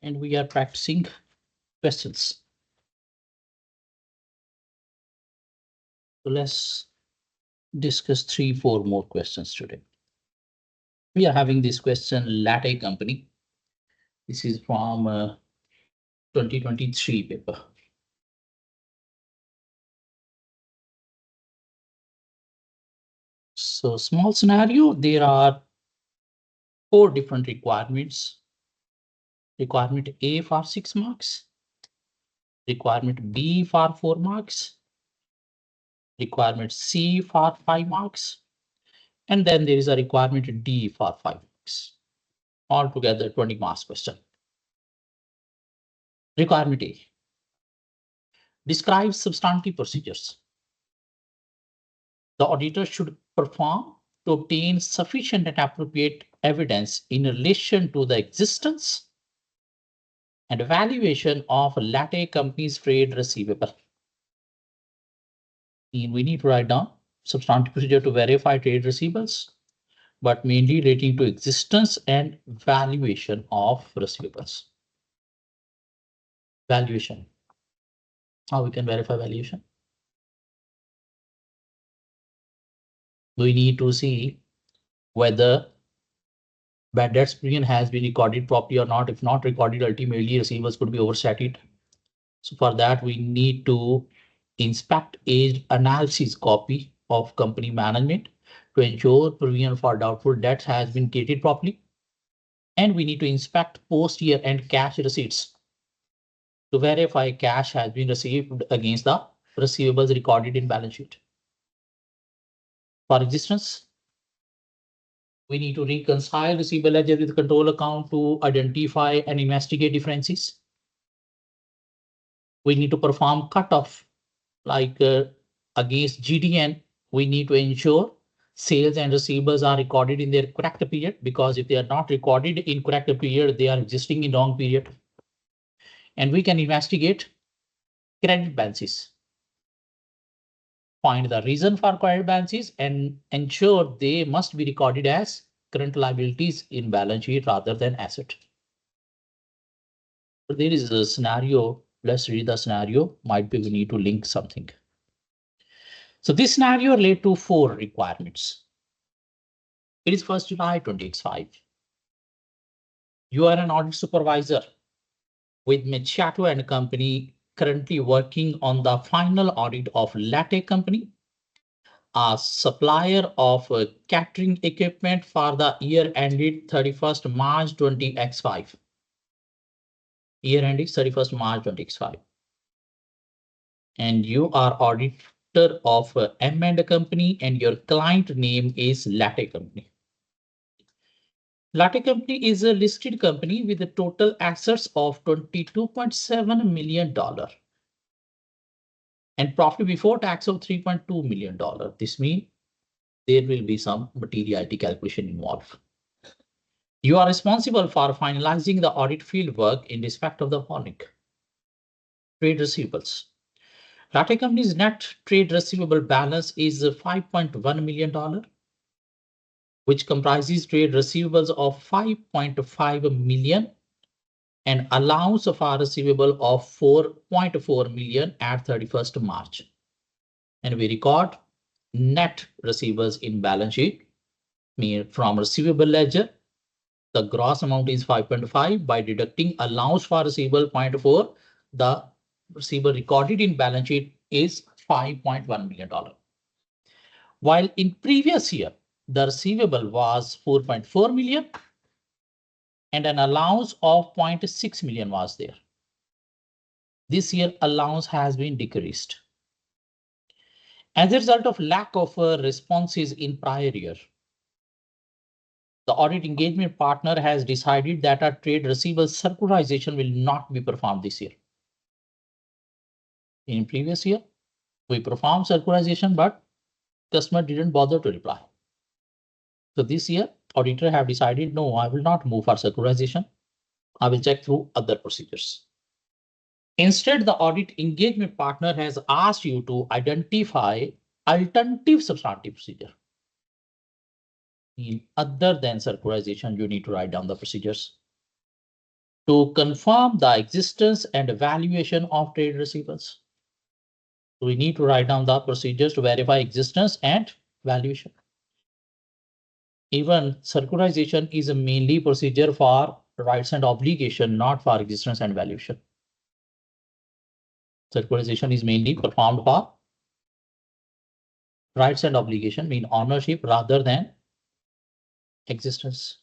and we are practicing questions. So let's discuss 3-4 more questions today. We are having this question, Latte company. This is from 2023 paper. So small scenario, there are 4 different requirements. Requirement A for 6 marks. Requirement B for 4 marks. Requirement C for 5 marks. And then there is a requirement D for 5 marks. Altogether 20 marks question. Requirement A. Describe substantive procedures the auditor should perform to obtain sufficient and appropriate evidence in relation to the existence and evaluation of Latte company's trade receivable. We need to write down substantive procedure to verify trade receivables, but mainly relating to existence and valuation of receivables. Valuation. How we can verify valuation? We need to see whether bad debts provision has been recorded properly or not. If not recorded, ultimately receivables could be overstated. So for that, we need to inspect age analysis copy of company management to ensure provision for doubtful debts has been created properly. And we need to inspect post-year end cash receipts to verify cash has been received against the receivables recorded in balance sheet. For existence, we need to reconcile receivable ledger with control account to identify and investigate differences. We need to perform cutoff like against GDN. We need to ensure sales and receivables are recorded in their correct period, because if they are not recorded in correct period, they are existing in wrong period. And we can investigate credit balances, find the reason for credit balances and ensure they must be recorded as current liabilities in balance sheet rather than asset. So there is a scenario. Let's read the scenario. Might be we need to link something. So this scenario relates to 4 requirements. It is 1st July 2025. You are an audit supervisor with Machato and Company currently working on the final audit of Latte Company, a supplier of catering equipment for the year ended 31st March 2025. Year ended 31st March 2025. And you are auditor of M&A Company and your client name is Latte Company. Latte Company is a listed company with a total assets of $22.7 million and profit before tax of $3.2 million. This means there will be some materiality calculation involved. You are responsible for finalizing the audit field work in respect of the following. Trade receivables. Latte Company's net trade receivable balance is $5.1 million, which comprises trade receivables of $5.5 million and allowance for receivable of $4.4 million at 31st March. And we record net receivables in balance sheet from receivable ledger. The gross amount is 5.5. By deducting allowance for receivable 0.4, the receivable recorded in balance sheet is $5.1 million. While in previous year, the receivable was 4.4 million and an allowance of 0.6 million was there. This year allowance has been decreased. As a result of lack of responses in prior year, the audit engagement partner has decided that our trade receivable circularization will not be performed this year. In previous year, we performed circularization, but customer didn't bother to reply. So this year, auditor have decided, no, I will not move for circularization. I will check through other procedures. Instead, the audit engagement partner has asked you to identify alternative substantive procedure. Other than circularization, you need to write down the procedures. to confirm the existence and valuation of trade receivables. We need to write down the procedures to verify existence and valuation. Even circularization is a mainly procedure for rights and obligation, not for existence and valuation. Circularization is mainly performed for rights and obligation, mean ownership rather than existence.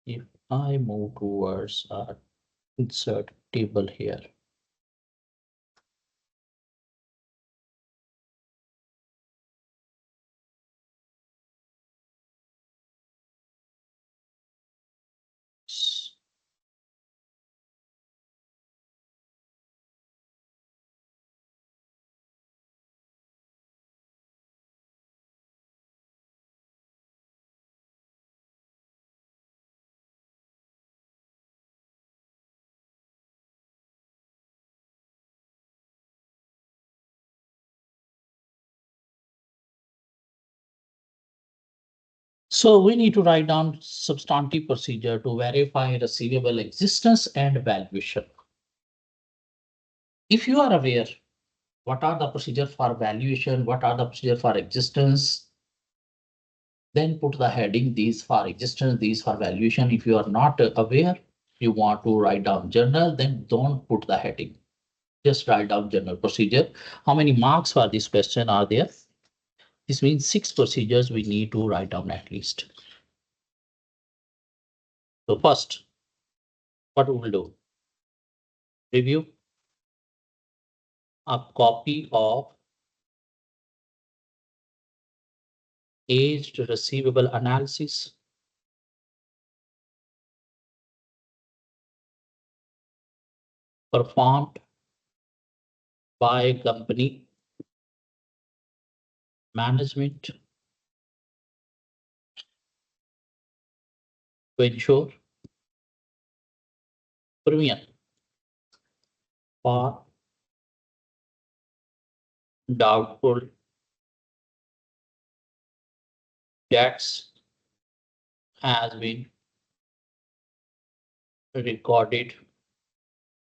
If I move towards insert table here. So we need to write down substantive procedure to verify receivable existence and valuation. If you are aware, what are the procedure for valuation, what are the procedure for existence, then put the heading, these for existence, these for valuation. If you are not aware, you want to write down journal, then don't put the heading. Just write down general procedure. How many marks for this question are there? This means 6 procedures we need to write down at least. So first, what we will do? Review a copy of aged receivable analysis performed by company management to ensure premium for doubtful debts has been recorded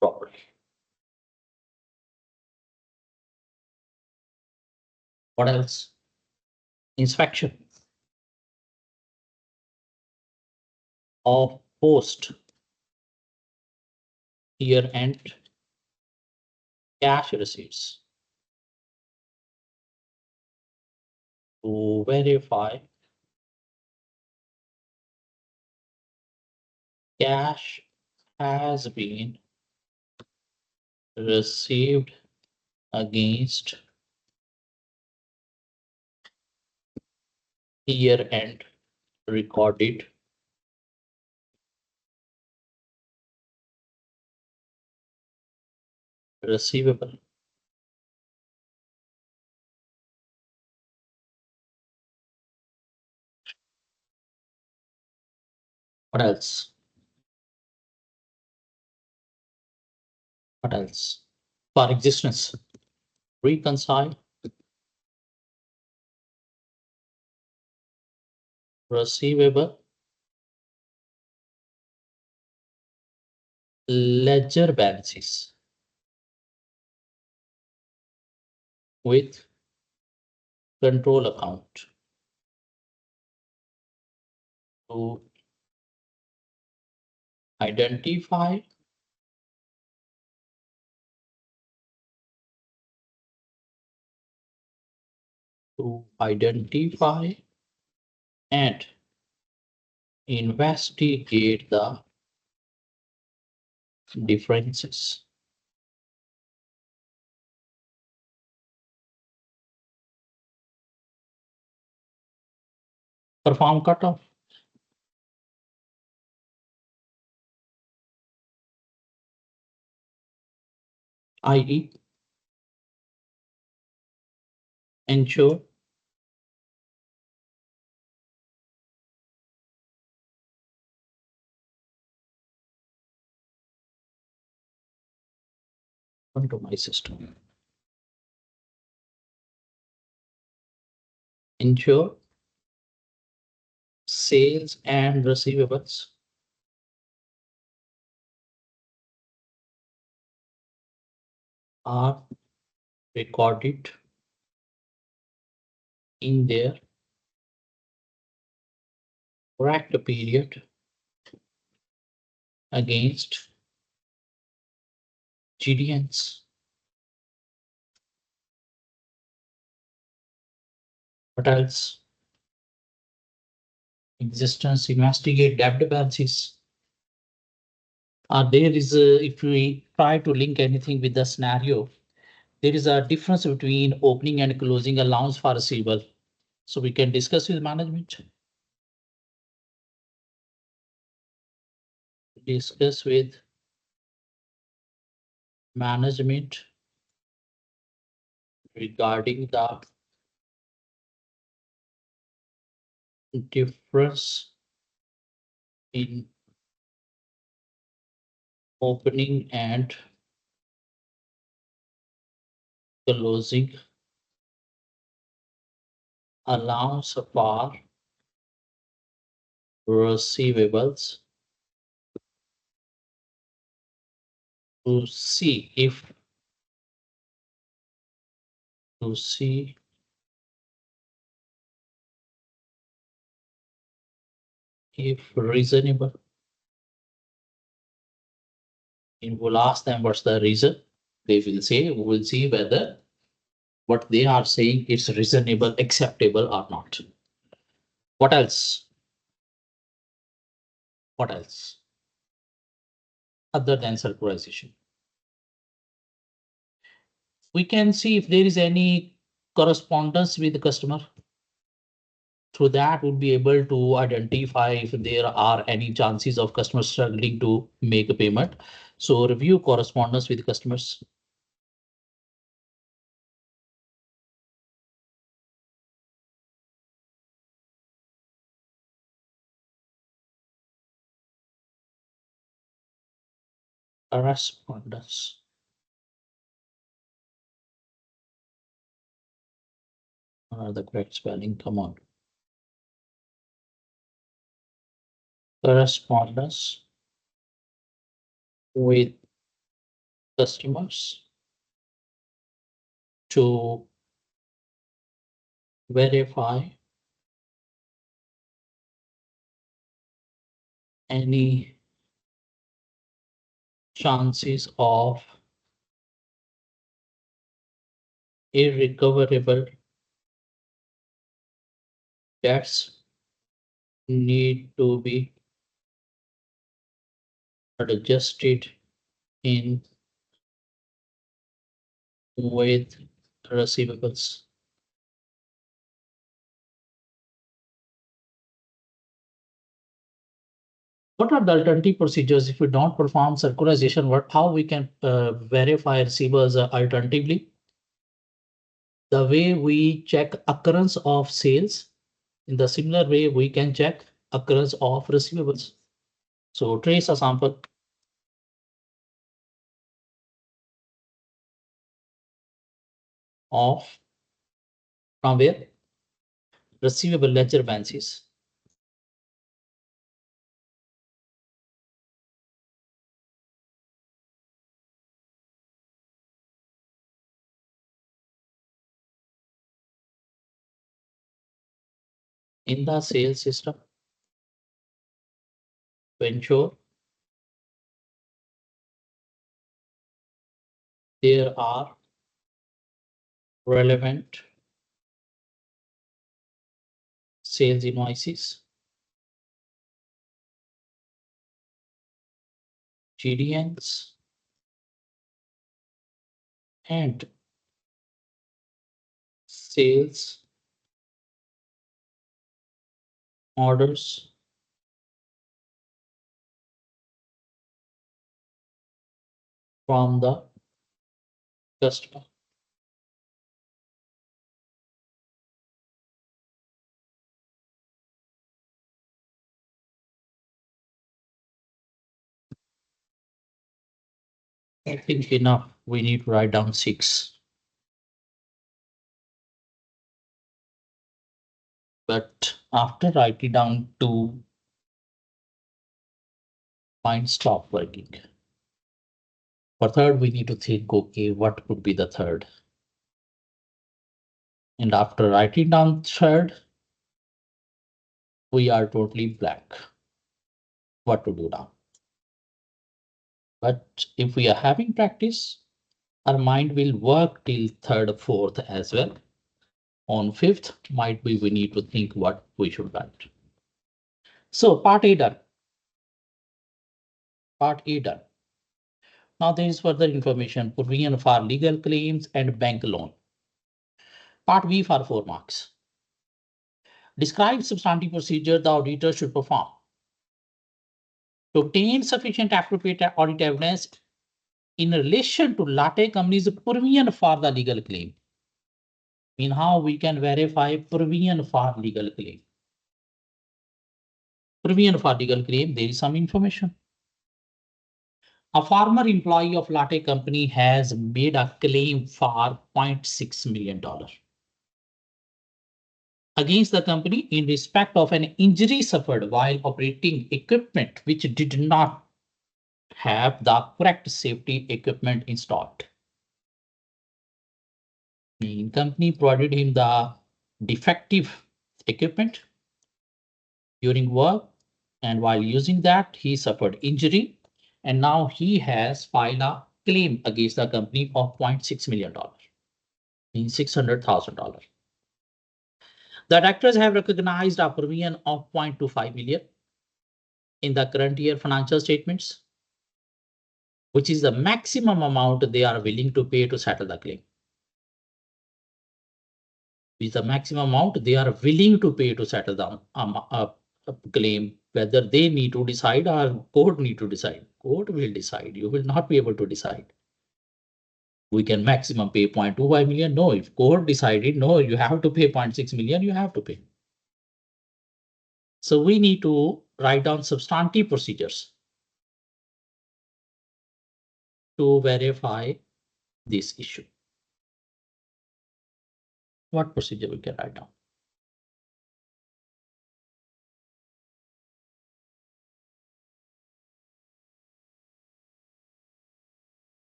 properly. What else? Inspection of post year-end cash receipts to verify cash has been received against year-end recorded receivable. What else? What else? For existence, reconcile receivable ledger balances with control account to identify and investigate the differences. Perform cutoff. I.e. ensure onto my system. Ensure sales and receivables are recorded in their correct period against GDNs. What else? Existence investigate debt balances. There is if we try to link anything with the scenario, there is a difference between opening and closing allowance for receivable. So we can discuss with management. Discuss with management regarding the difference in opening and closing allowance for receivables to see if to see if reasonable. And we'll ask them what's the reason. They will say, we will see whether what they are saying is reasonable, acceptable or not. What else? What else? Other than circularization. We can see if there is any correspondence with the customer. Through that, we'll be able to identify if there are any chances of customers struggling to make a payment. So review correspondence with customers. Correspondence. The correct spelling, come on. Correspondence with customers to verify any chances of irrecoverable debts need to be adjusted in with receivables. What are the alternative procedures if we don't perform circularization? How we can verify receivables alternatively? The way we check occurrence of sales, in the similar way we can check occurrence of receivables. So trace a sample of from where receivable ledger balances. In the sales system to ensure there are relevant sales invoices, GDNs, and sales orders from the customer. I think enough. We need to write down 6. But after writing down 2, mind stop working. For third, we need to think, okay, what could be the third? And after writing down third, we are totally blank. What to do now? But if we are having practice, our mind will work till third, fourth as well. On fifth, might be we need to think what we should write. So part A done. Part A done. Now there is further information provision for legal claims and bank loan. Part B for 4 marks. Describe substantive procedure the auditor should perform. To obtain sufficient appropriate audit evidence in relation to Latte company's provision for the legal claim. In how we can verify provision for legal claim. Provision for legal claim, there is some information. A former employee of Latte company has made a claim for $0.6 million against the company in respect of an injury suffered while operating equipment which did not have the correct safety equipment installed. The company provided him the defective equipment during work, and while using that, he suffered injury, and now he has filed a claim against the company of $0.6 million, means $600,000. The directors have recognized a provision of 0.25 million in the current year financial statements, which is the maximum amount they are willing to pay to settle the claim. Is the maximum amount they are willing to pay to settle the claim, whether they need to decide or court need to decide. Court will decide. You will not be able to decide. We can maximum pay 0.25 million. No, if court decided, no, you have to pay 0.6 million, you have to pay. So we need to write down substantive procedures to verify this issue. What procedure we can write down?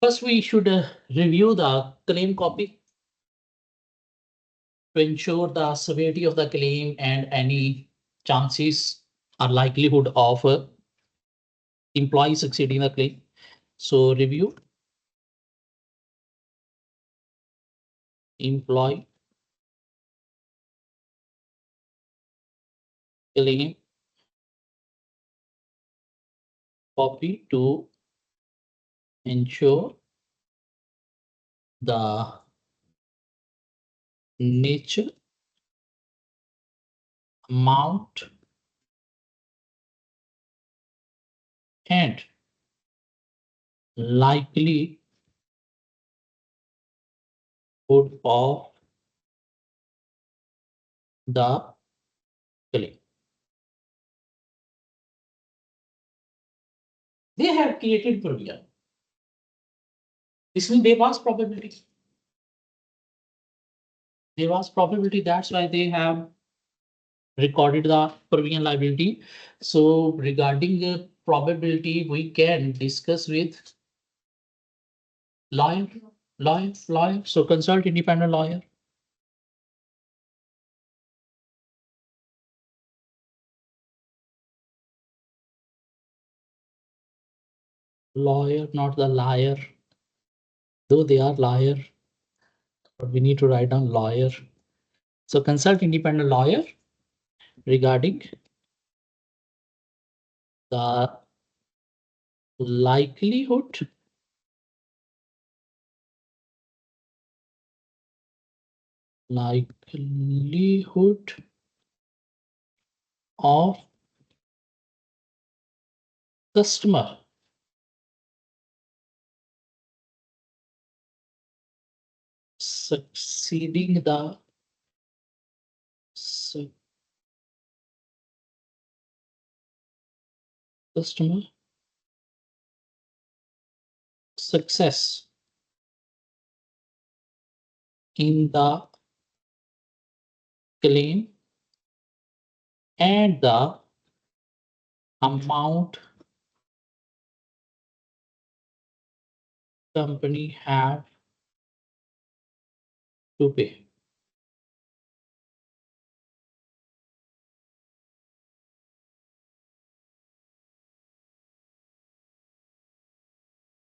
First, we should review the claim copy to ensure the severity of the claim and any chances or likelihood of employee succeeding the claim. So review employee claim copy to ensure the nature, amount, and likelihood of the claim. They have created provision. This means there was probability. There was probability. That's why they have recorded the provision liability. So regarding the probability, we can discuss with lawyer. So consult independent lawyer. Lawyer, not the liar. Though they are liar, but we need to write down lawyer. So consult independent lawyer regarding the likelihood of customer succeeding the customer success in the claim and the amount company have to pay?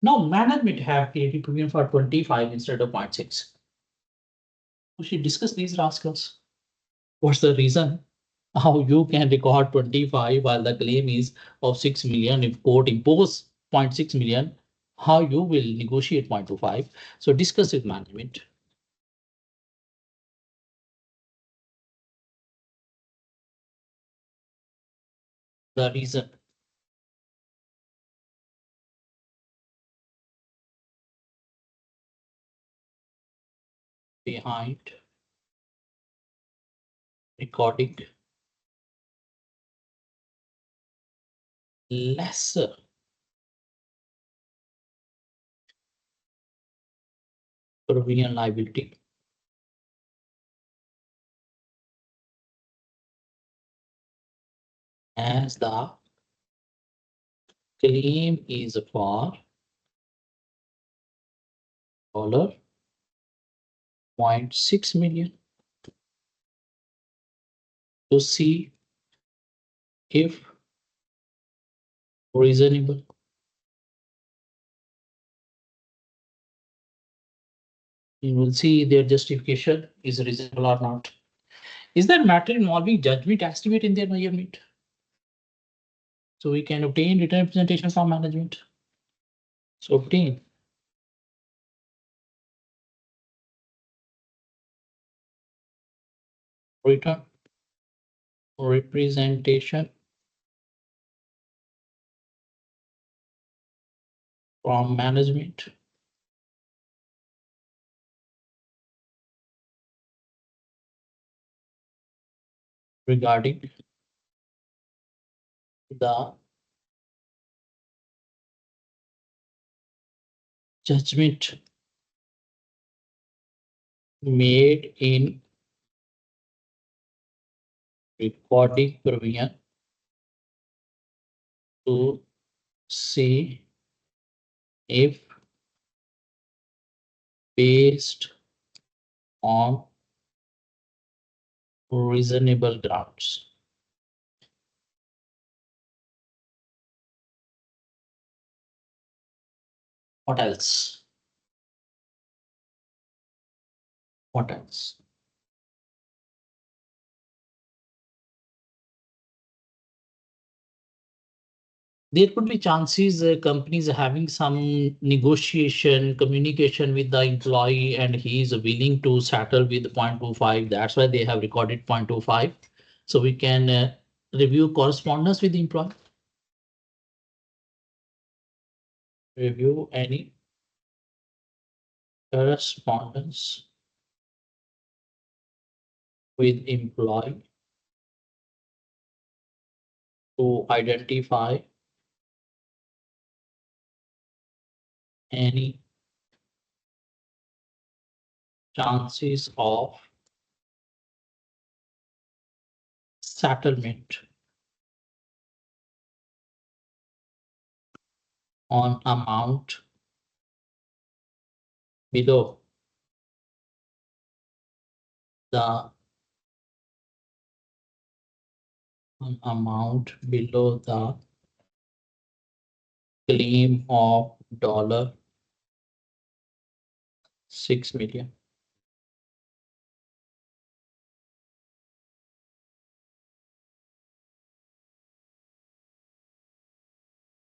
Now, management have created premium for 25 instead of 0.6. We should discuss these rascals. What's the reason? How you can record 25 while the claim is of 6 million if court impose 0.6 million? How you will negotiate 0.25? So discuss with management. The reason behind recording lesser provision liability as the claim is for dollar 0.6 million to see if reasonable. You will see their justification is reasonable or not. Is there matter involving judgment estimate in their measurement? So we can obtain written representation from management. So obtain written representation from management regarding the judgment made in recording provision to see if based on reasonable grounds. What else? What else? There could be chances companies having some negotiation, communication with the employee, and he is willing to settle with 0.25. That's why they have recorded 0.25. So we can review correspondence with the employee. Review any correspondence with employee to identify any chances of settlement on amount below the claim of dollar 6 million.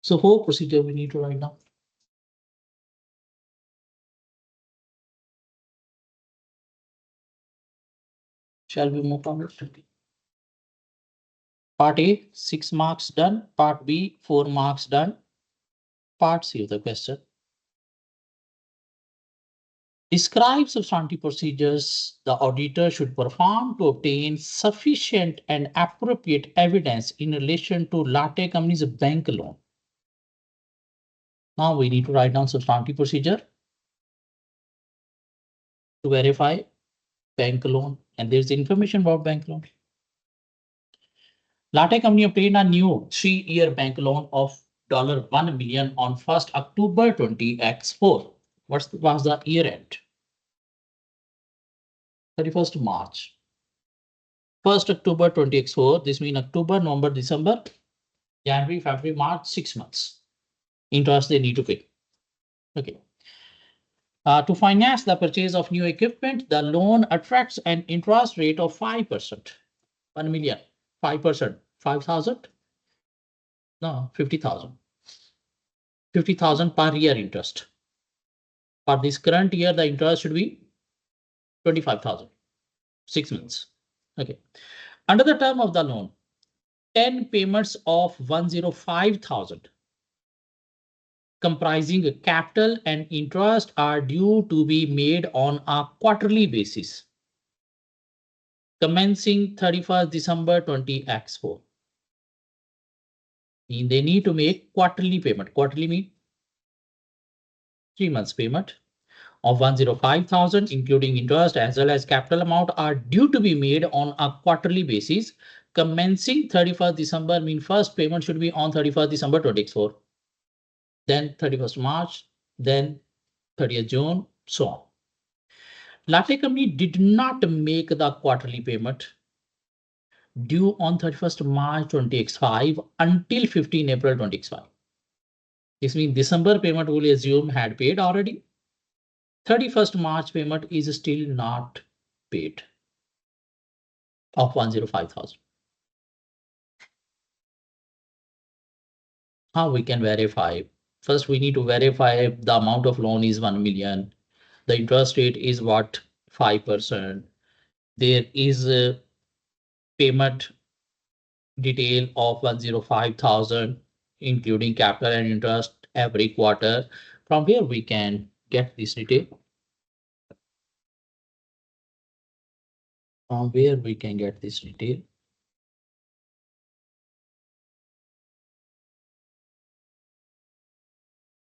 So whole procedure we need to write down. Shall we move on? Part A, 6 marks done. Part B, 4 marks done. Part C of the question. Describe substantive procedures the auditor should perform to obtain sufficient and appropriate evidence in relation to Latte company's bank loan. Now we need to write down substantive procedure to verify bank loan, and there's information about bank loan. Latte company obtained a new 3-year bank loan of $1 million on 1st October 20X4. Was the year end? 31st March. 1st October 20x4. This means October, November, December, January, February, March, 6 months. Interest they need to pay. Okay. To finance the purchase of new equipment, the loan attracts an interest rate of 5%. 1 million, 5%, 5,000? No, 50,000. 50,000 per year interest. For this current year, the interest should be 25,000, 6 months. Okay. Under the term of the loan, 10 payments of 105,000 comprising capital and interest are due to be made on a quarterly basis, commencing 31st December 20x4. They need to make quarterly payment. Quarterly means 3 months payment of 105,000, including interest as well as capital amount, are due to be made on a quarterly basis, commencing 31st December. Mean first payment should be on 31st December 2024, then 31st March, then 30th June, so on. Latte company did not make the quarterly payment due on 31st March 20x5 until 15 April 20x5. This means December payment will assume had paid already. 31st March payment is still not paid of 105,000. How we can verify? First, we need to verify the amount of loan is 1 million. The interest rate is what? 5%. There is a payment detail of 105,000, including capital and interest every quarter. From here, we can get this detail. From where we can get this detail?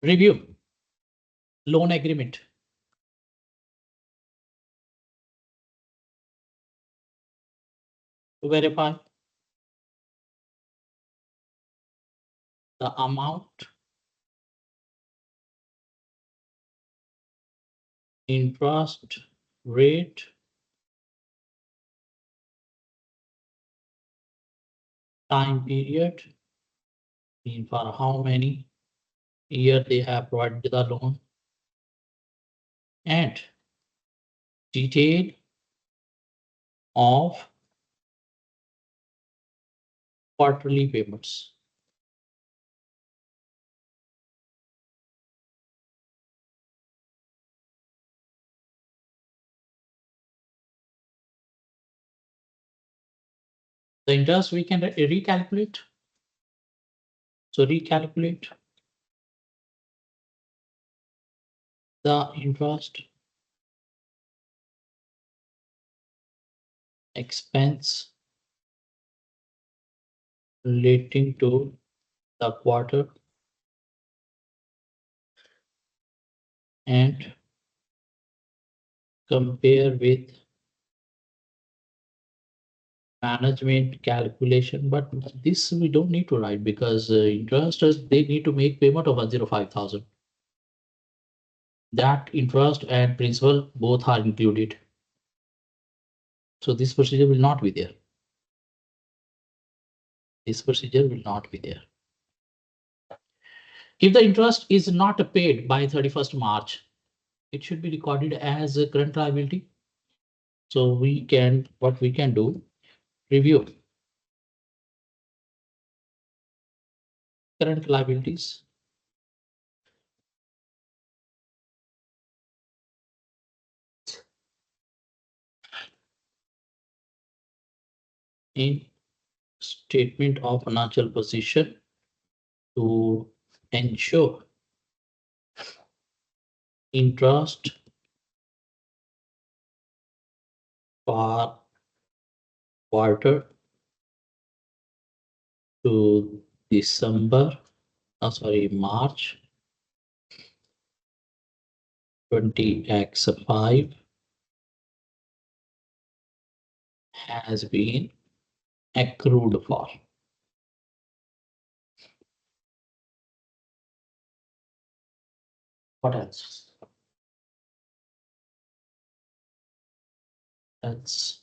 Review loan agreement. To verify the amount, interest rate, time period, mean for how many years they have provided the loan, and detail of quarterly payments. The interest we can recalculate. So recalculate the interest expense relating to the quarter and compare with management calculation. But this we don't need to write because interest they need to make payment of 105,000. That interest and principal both are included. So this procedure will not be there. This procedure will not be there. If the interest is not paid by 31st March, it should be recorded as a current liability. So what we can do, review current liabilities. In statement of financial position to ensure interest for quarter to March 20x5 has been accrued for. What else? That's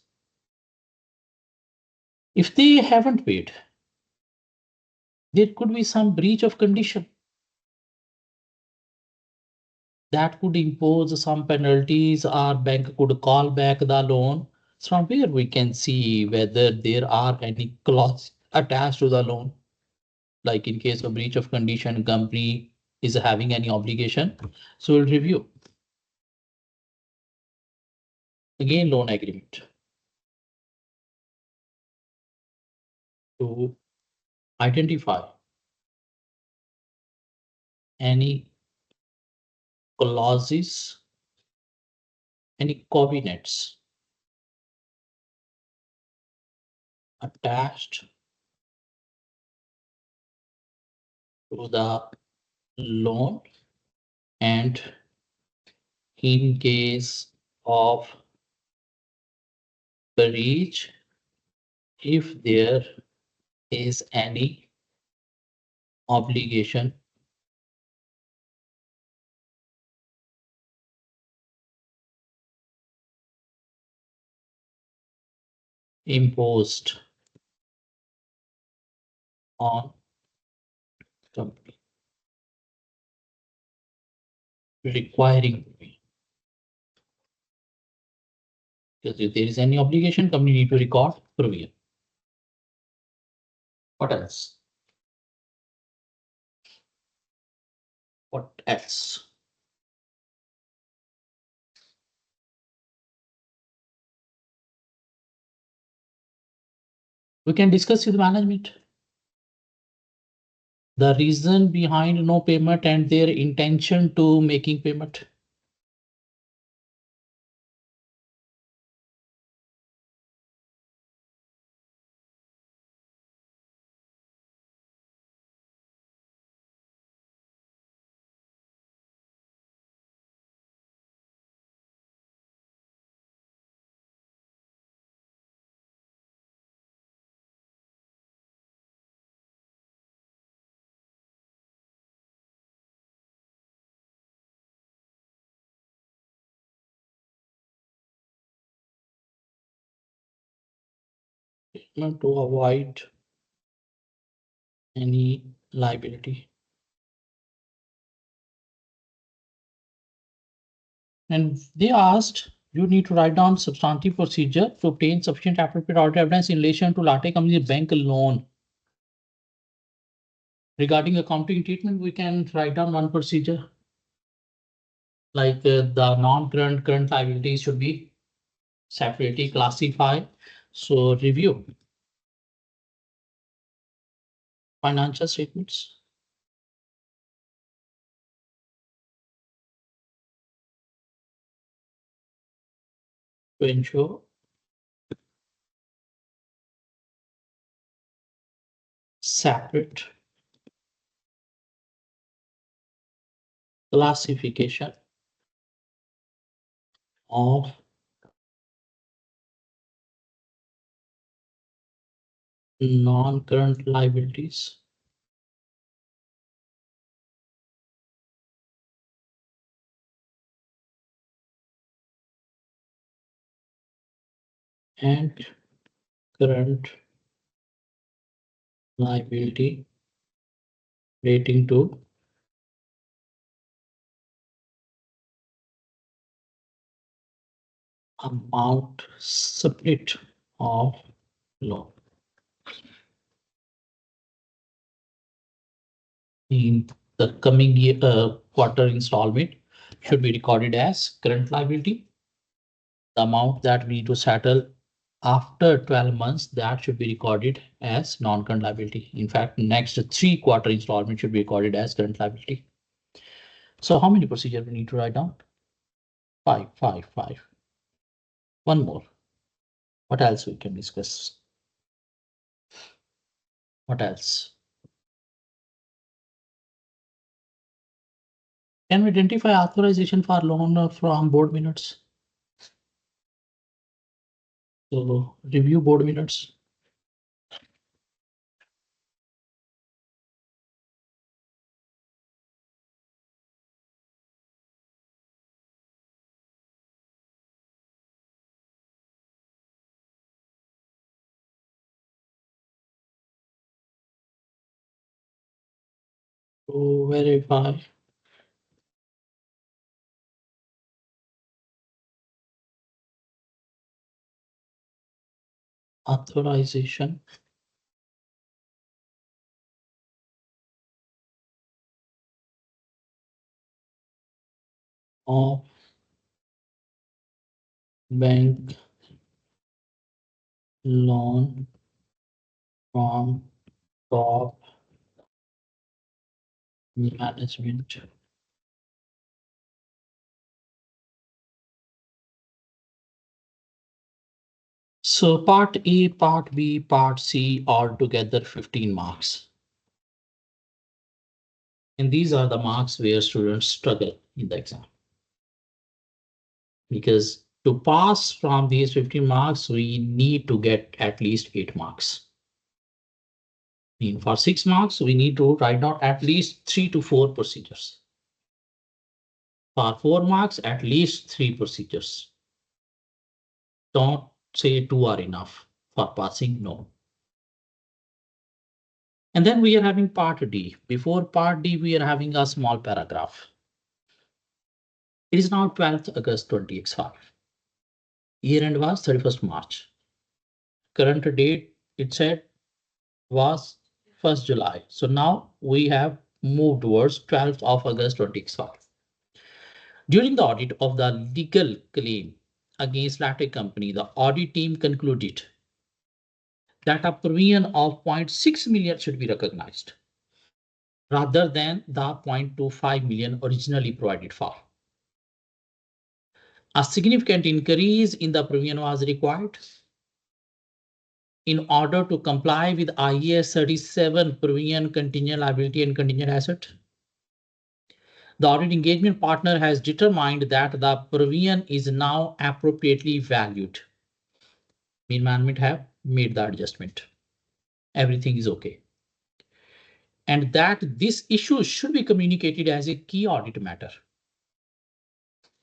if they haven't paid, there could be some breach of condition that could impose some penalties, or bank could call back the loan. From where we can see whether there are any clause attached to the loan, like in case of breach of condition, company is having any obligation. So we'll review again loan agreement to identify any clauses, any covenants attached to the loan, and in case of breach, if there is any obligation imposed on company requiring, because if there is any obligation, company need to record provision. What else? What else? We can discuss with management the reason behind no payment and their intention to making payment. To avoid any liability. And they asked, you need to write down substantive procedure to obtain sufficient appropriate audit evidence in relation to Latte company bank loan. Regarding accounting treatment, we can write down one procedure, like the non-current current liabilities should be separately classified. So review financial statements to ensure separate classification of non-current liabilities and current liability relating to amount split of loan. In the coming year, quarter installment should be recorded as current liability. The amount that we need to settle after 12 months, that should be recorded as non-current liability. In fact, next 3 quarter installment should be recorded as current liability. So how many procedures we need to write down? Five. One more. What else we can discuss? What else? Can we identify authorization for loan from board minutes? So review board minutes. to verify authorization of bank loan from top management. So part A, part B, part C, all together 15 marks. And these are the marks where students struggle in the exam. Because to pass from these 15 marks, we need to get at least 8 marks. I mean, for 6 marks, we need to write down at least 3 to 4 procedures. For 4 marks, at least 3 procedures. Don't say 2 are enough for passing, no. And then we are having part D. Before part D, we are having a small paragraph. It is now 12th August 2025. Year end was 31st March. Current date, it said, was 1st July. So now we have moved towards 12th of August 2025. During the audit of the legal claim against Latte company, the audit team concluded that a provision of 0.6 million should be recognized rather than the 0.25 million originally provided for. A significant increase in the provision was required in order to comply with IAS 37 provision contingent liability and contingent asset. The audit engagement partner has determined that the provision is now appropriately valued. Mean management have made the adjustment. Everything is okay. And that this issue should be communicated as a key audit matter.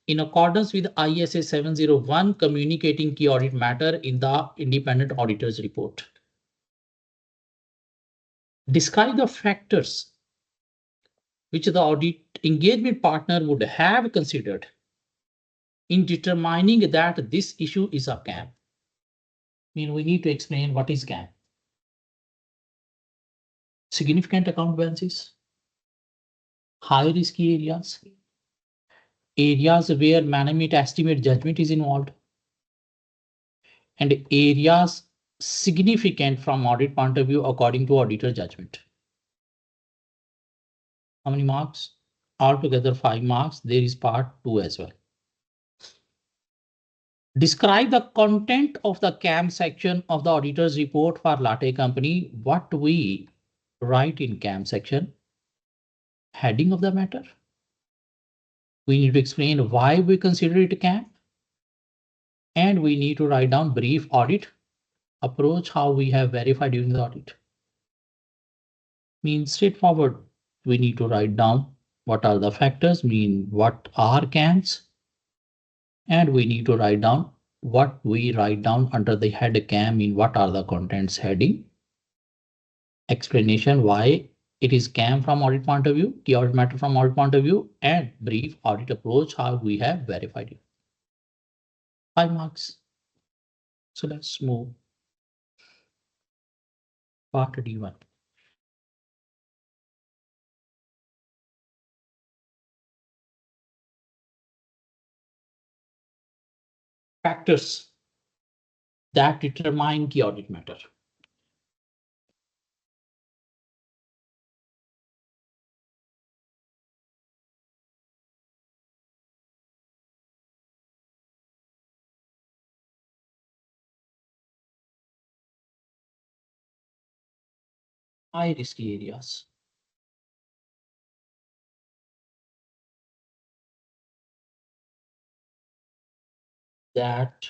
In accordance with ISA 701, communicating key audit matter in the independent auditor's report. Describe the factors which the audit engagement partner would have considered in determining that this issue is a CAM. I mean, we need to explain what is CAM. Significant account balances, high risky areas, areas where management estimate judgment is involved, and areas significant from audit point of view according to auditor judgment. How many marks? Altogether 5 marks. There is part 2 as well. Describe the content of the CAM section of the auditor's report for Latte company. What we write in CAM section. Heading of the matter. We need to explain why we consider it CAM. And we need to write down brief audit approach, how we have verified during the audit. Means straightforward. We need to write down what are the factors, mean what are CAMs. And we need to write down what we write down under the head CAM, mean what are the contents heading. Explanation why it is CAM from audit point of view, key audit matter from audit point of view, and brief audit approach, how we have verified it. 5 marks. So let's move. Part D1. Factors that determine key audit matter. High risky areas. That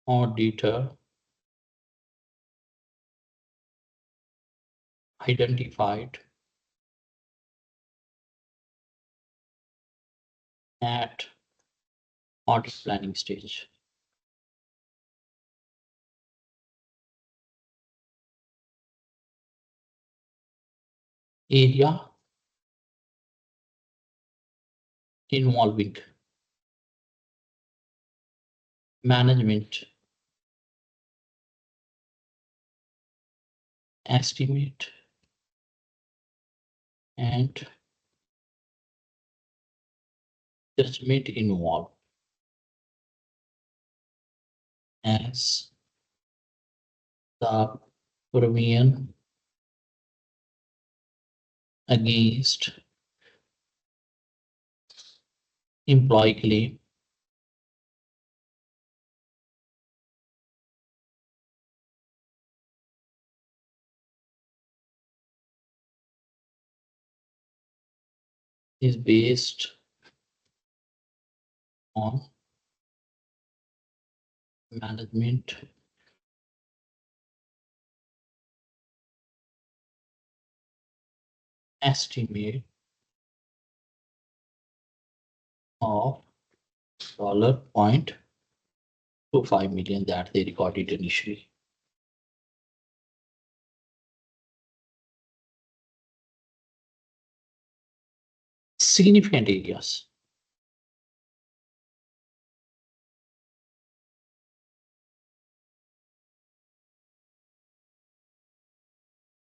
auditor identified at audit planning stage. area involving management estimate and judgment involved as the provision against employee claim is based on management estimate of $0.25 million that they recorded initially. Significant areas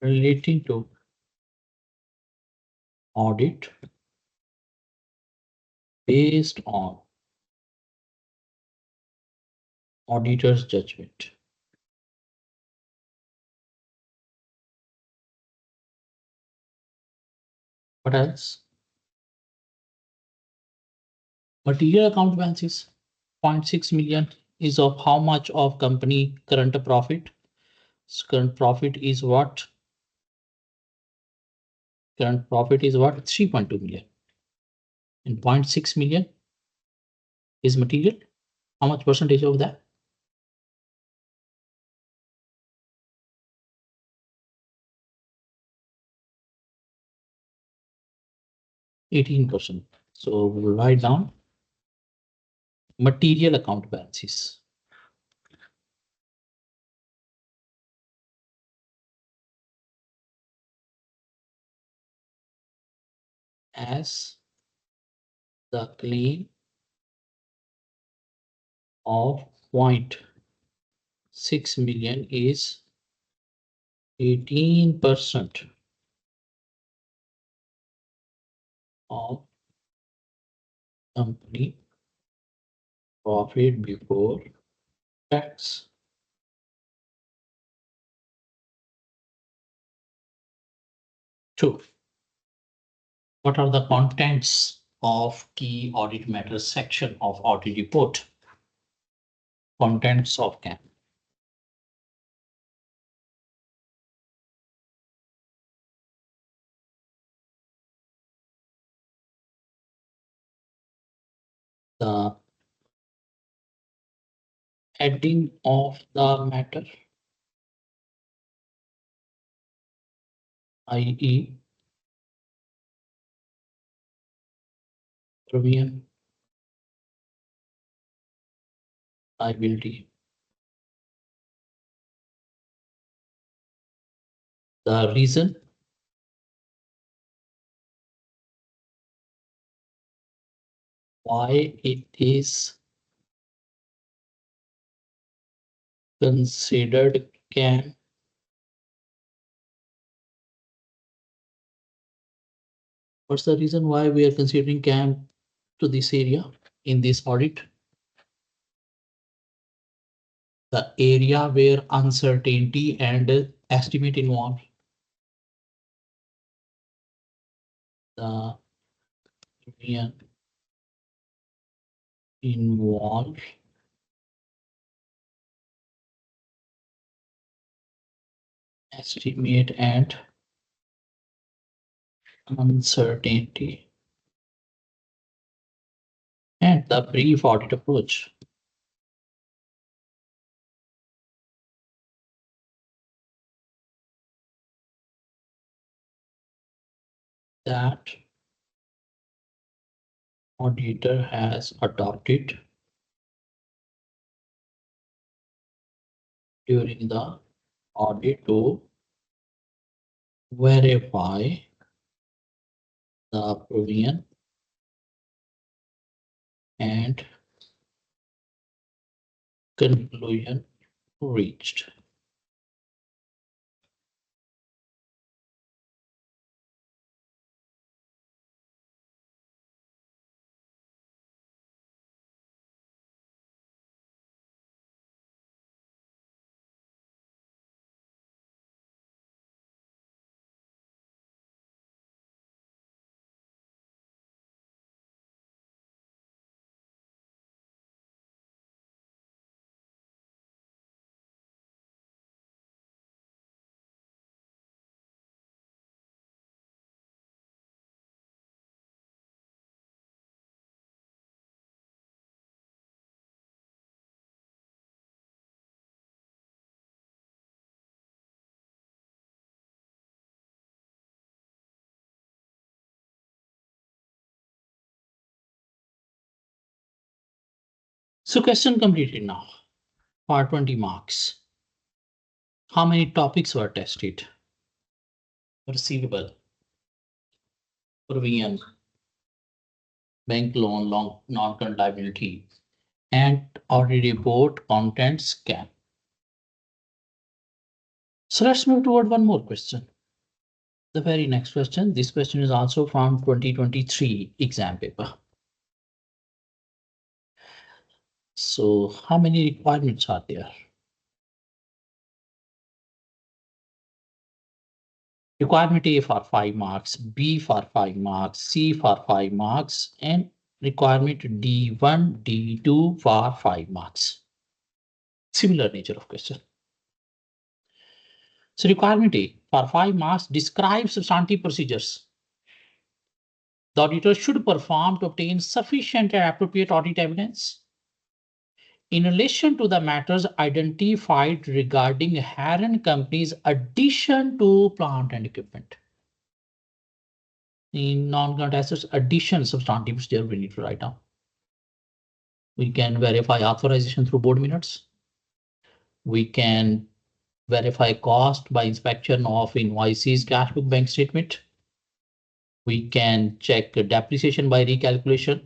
relating to audit based on auditor's judgment. What else? Material account balances. 0.6 million is of how much of company current profit? So current profit is what? Current profit is what? 3.2 million. And 0.6 million is material. How much percentage of that? 18%. So we'll write down material account balances as the claim of 0.6 million is 18% of company profit before tax. Two, what are the contents of key audit matters section of audit report? Contents of CAM. The heading of the matter, i.e. provision, liability. The reason why it is considered CAM. What's the reason why we are considering CAM to this area in this audit? The area where uncertainty and estimate involved. The area involved estimate and uncertainty. And the brief audit approach. That auditor has adopted during the audit to verify the provision and conclusion reached. So question completed now. For 20 marks. How many topics were tested? Receivable, provision, bank loan, long non-current liability, and audit report content scan. So let's move toward one more question. The very next question. This question is also from 2023 exam paper. So how many requirements are there? Requirement A for 5 marks, B for 5 marks, C for 5 marks, and requirement D1, D2 for 5 marks. Similar nature of question. So requirement A for 5 marks describes substantive procedures the auditor should perform to obtain sufficient and appropriate audit evidence in relation to the matters identified regarding Heron Company's addition to plant and equipment. In non-current assets, addition substantive procedure we need to write down. We can verify authorization through board minutes. We can verify cost by inspection of invoices, cash book, bank statement. We can check depreciation by recalculation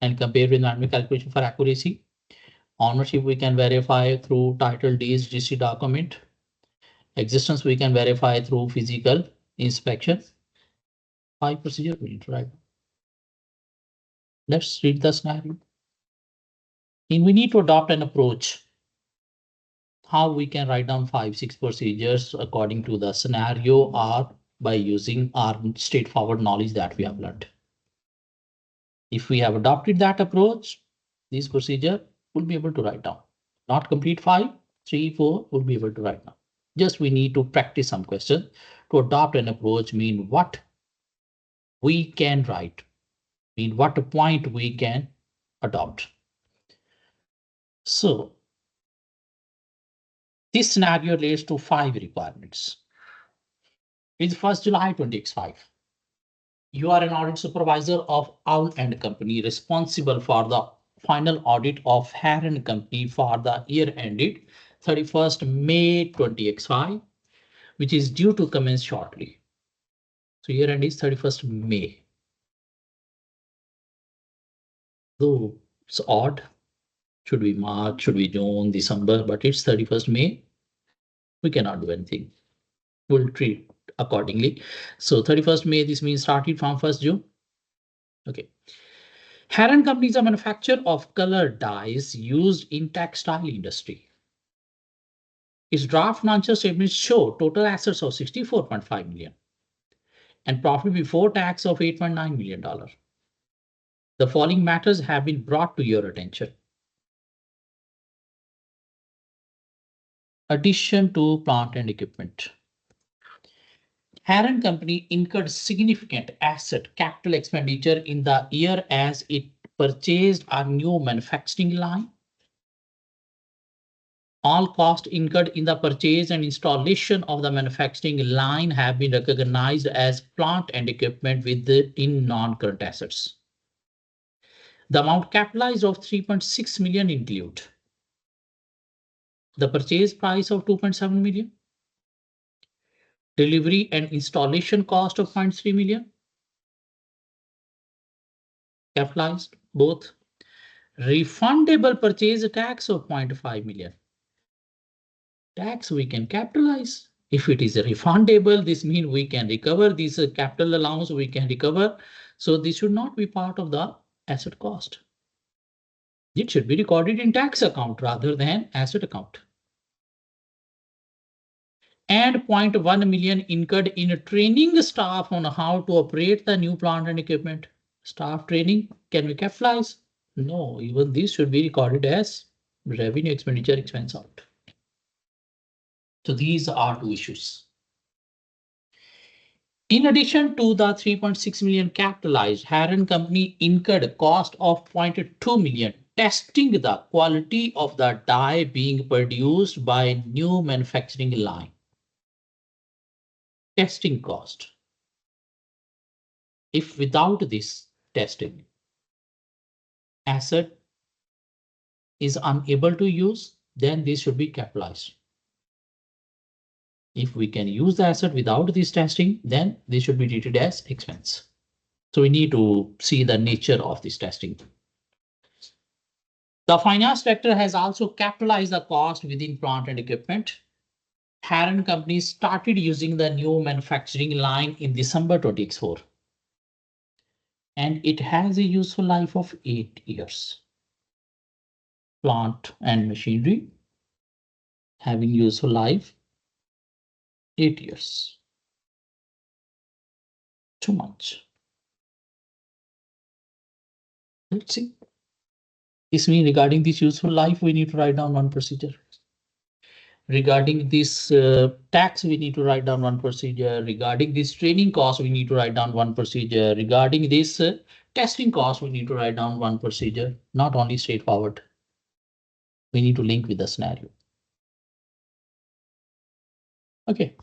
and compare with manual calculation for accuracy. Ownership we can verify through title deeds, GC document. Existence we can verify through physical inspection. 5 procedure we need to write. Let's read the scenario. And we need to adopt an approach. How we can write down 5-6 procedures according to the scenario or by using our straightforward knowledge that we have learned. If we have adopted that approach, this procedure will be able to write down. Not complete 5, 3, 4 will be able to write down. Just we need to practice some questions to adopt an approach, mean what we can write, mean what point we can adopt. So this scenario relates to 5 requirements. It's 1st July 2025. You are an audit supervisor of Owl and Company responsible for the final audit of Heron Company for the year ended 31st May 2025, which is due to commence shortly. So year end is 31st May. Though it's odd, should be March, should be June, December, but it's 31st May. We cannot do anything. We'll treat accordingly. So 31st May, this means started from 1st June. Okay. Heron Company is a manufacturer of color dyes used in textile industry. Its draft financial statements show total assets of $64.5 million and profit before tax of $8.9 million. The following matters have been brought to your attention. Addition to plant and equipment. Heron Company incurred significant asset capital expenditure in the year as it purchased a new manufacturing line. All costs incurred in the purchase and installation of the manufacturing line have been recognized as plant and equipment within non-current assets. The amount capitalized of 3.6 million include the purchase price of 2.7 million, delivery and installation cost of 0.3 million, Capitalized both. Refundable purchase tax of 0.5 million. Tax we can capitalize. If it is refundable, this means we can recover this capital allowance, we can recover. So this should not be part of the asset cost. It should be recorded in tax account rather than asset account. And 0.1 million incurred in training staff on how to operate the new plant and equipment. Staff training, can we capitalize? No, even this should be recorded as revenue expenditure expense out. So these are two issues. In addition to the 3.6 million capitalized, Heron company incurred a cost of 0.2 million testing the quality of the die being produced by new manufacturing line. Testing cost. If without this testing, asset is unable to use, then this should be capitalized. If we can use the asset without this testing, then this should be treated as expense. So we need to see the nature of this testing. The finance sector has also capitalized the cost within plant and equipment. Heron company started using the new manufacturing line in December 2024. And it has a useful life of 8 years. Plant and machinery having useful life 8 years. Too much. Let's see. This means regarding this useful life, we need to write down one procedure. Regarding this tax, we need to write down one procedure. Regarding this training cost, we need to write down one procedure. Regarding this testing cost, we need to write down one procedure. Not only straightforward. We need to link with the scenario. Okay.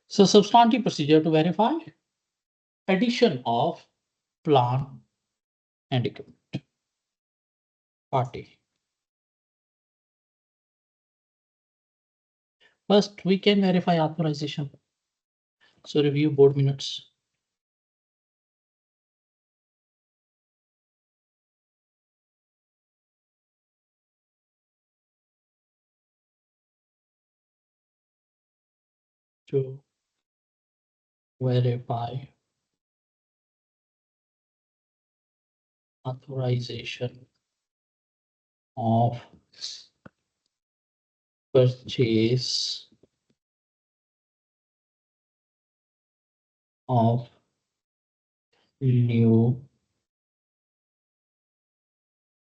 So substantive procedure to verify addition of plant and equipment. Party. First, we can verify authorization. So review board minutes. To verify authorization of purchase of new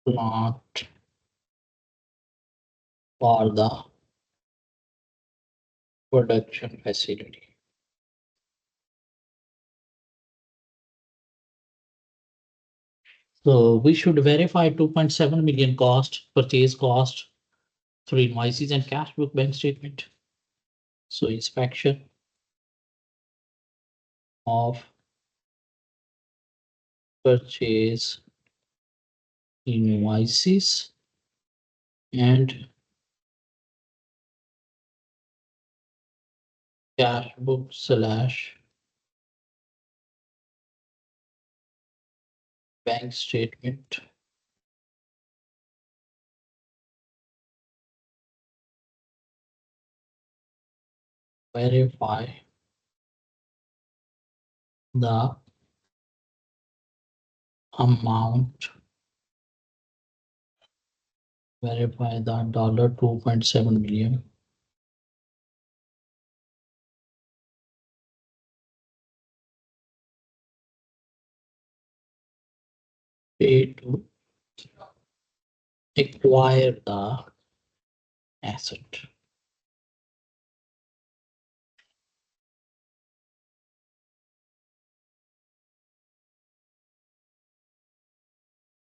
plant for the production facility. So we should verify 2.7 million purchase cost through invoices and cash book bank statement. So inspection of purchase invoices and cash book / bank statement. Verify the amount. Verify the $2.7 million paid to acquire the asset.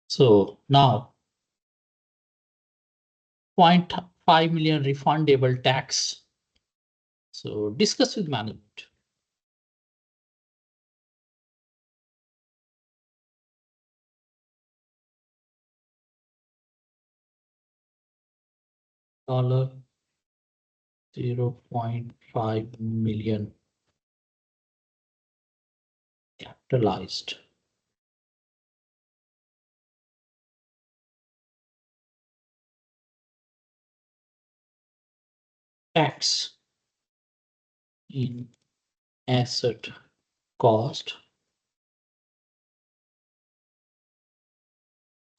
So now 0.5 million refundable tax. So discuss with management. Dollar 0.5 million capitalized. Tax in asset cost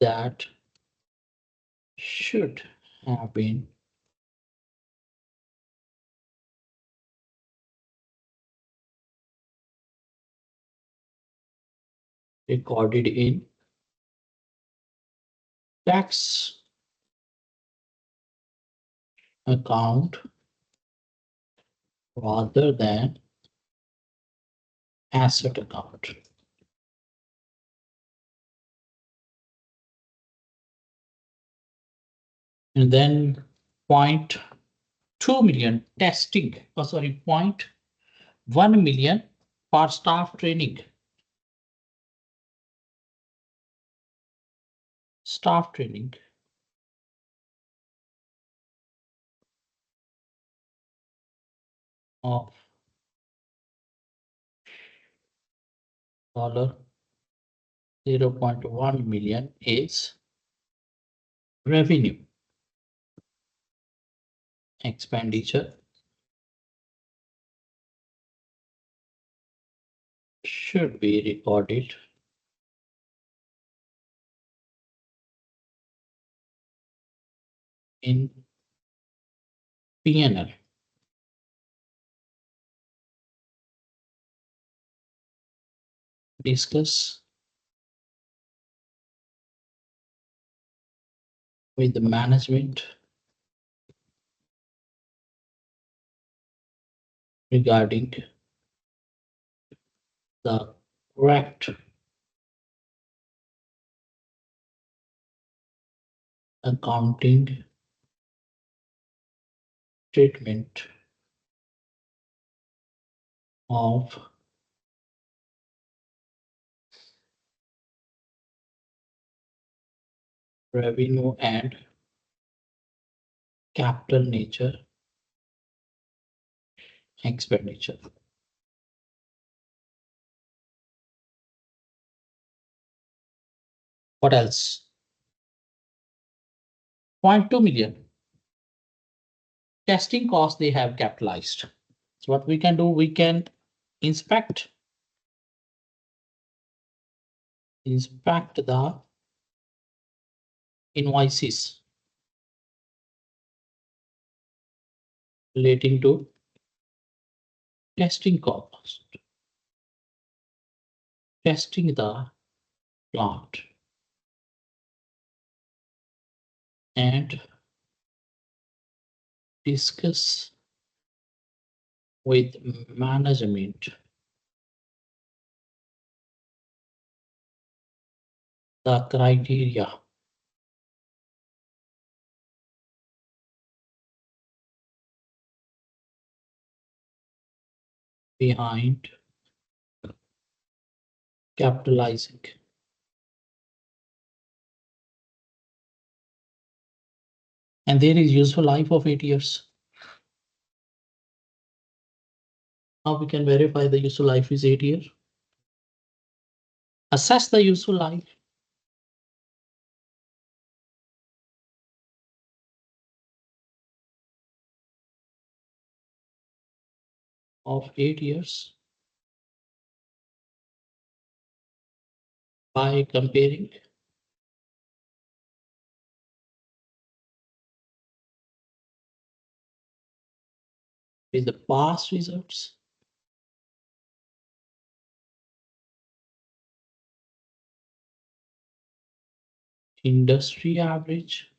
that should have been recorded in tax account rather than asset account. And then 0.2 million testing, oh sorry, 0.1 million for staff training. Staff training. Of dollar 0.1 million is revenue. Expenditure should be recorded in P&L. Discuss with the management regarding the correct accounting treatment of revenue and capital nature expenditure. What else? 0.2 million testing costs they have capitalized. So what we can do, we can inspect the invoices relating to testing cost, testing the plant, and discuss with management the criteria behind capitalizing. And there is useful life of 8 years. How we can verify the useful life is 8 years? Assess the useful life of 8 years by comparing with the past results, industry average,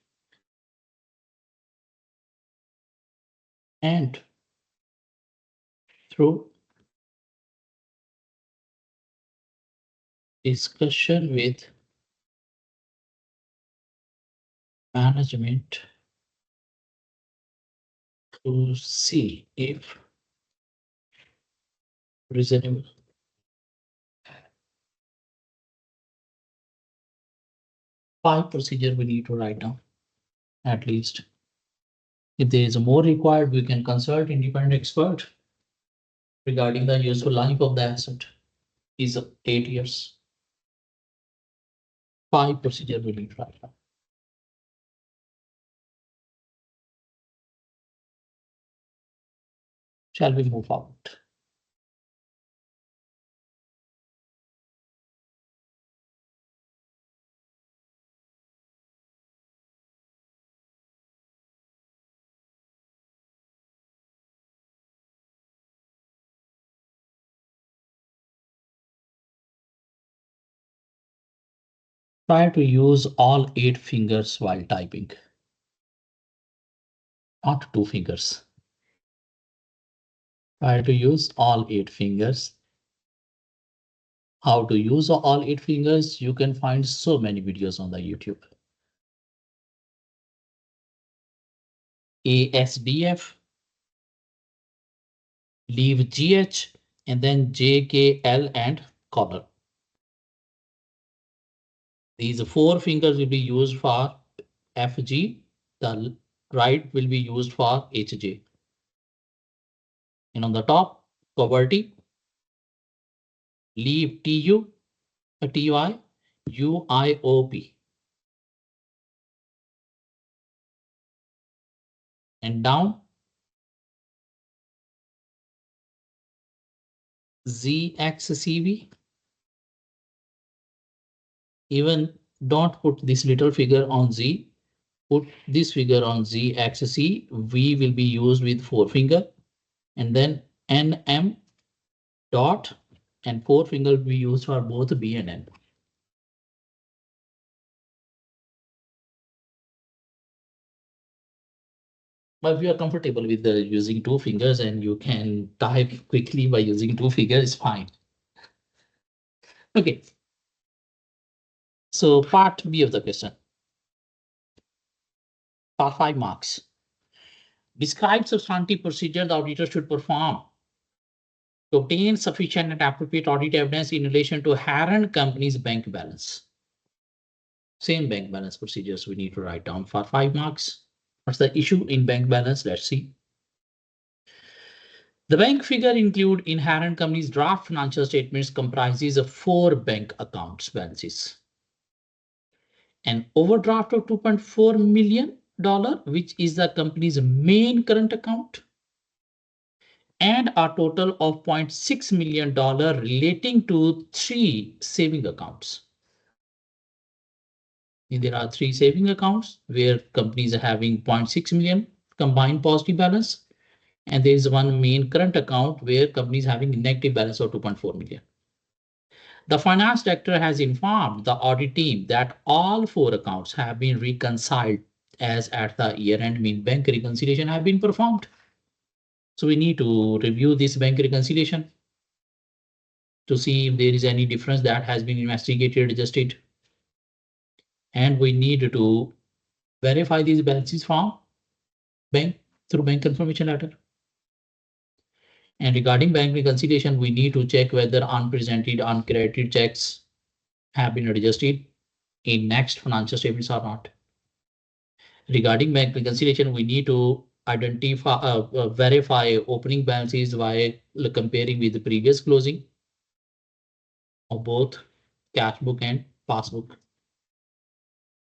and through discussion with management to see if reasonable. 5 procedure we need to write down at least. If there is a more required, we can consult independent expert regarding the useful life of the asset is 8 years. 5 procedure we need to write down. Shall we move forward? Try to use all 8 fingers while typing, not 2 fingers. Try to use all 8 fingers. How to use all 8 fingers? You can find so many videos on the YouTube. ASDF, leave GH, and then JKL and collar. These 4 fingers will be used for FG. The right will be used for HJ. And on the top, QWERTY, leave TU, TY, UIOP. And down, ZXCV. Even don't put this little figure on Z. Put this figure on Z axis. V will be used with 4 finger, and then NM dot, and 4 finger will be used for both B and N. But if you are comfortable with using 2 fingers and you can type quickly by using 2 fingers, it's fine. Okay. So part B of the question. Part 5 marks. Describe substantive procedure the auditor should perform to obtain sufficient and appropriate audit evidence in relation to Heron Company's bank balance. Same bank balance procedures we need to write down for 5 marks. What's the issue in bank balance? Let's see. The bank figure included in Heron Company's draft financial statements comprises of 4 bank accounts balances. An overdraft of $2.4 million, which is the company's main current account, and a total of $0.6 million relating to 3 saving accounts. There are 3 saving accounts where companies are having 0.6 million combined positive balance, and there is one main current account where companies having negative balance of 2.4 million. The finance director has informed the audit team that all 4 accounts have been reconciled as at the year-end mean bank reconciliation have been performed. So we need to review this bank reconciliation to see if there is any difference that has been investigated, adjusted. And we need to verify these balances from bank through bank confirmation letter. And regarding bank reconciliation, we need to check whether unpresented, uncredited checks have been adjusted in next financial statements or not. Regarding bank reconciliation, we need to identify, verify opening balances while comparing with the previous closing of both cash book and passbook.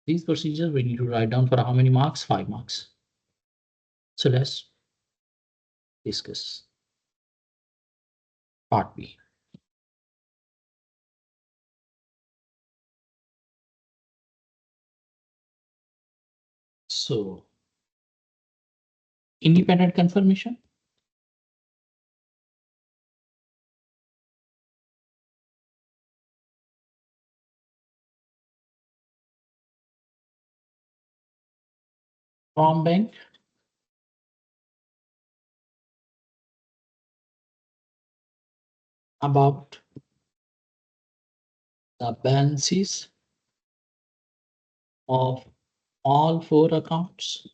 These procedures we need to write down for how many marks? 5 marks. So let's discuss part B. So independent confirmation. From bank. About the balances of all 4 accounts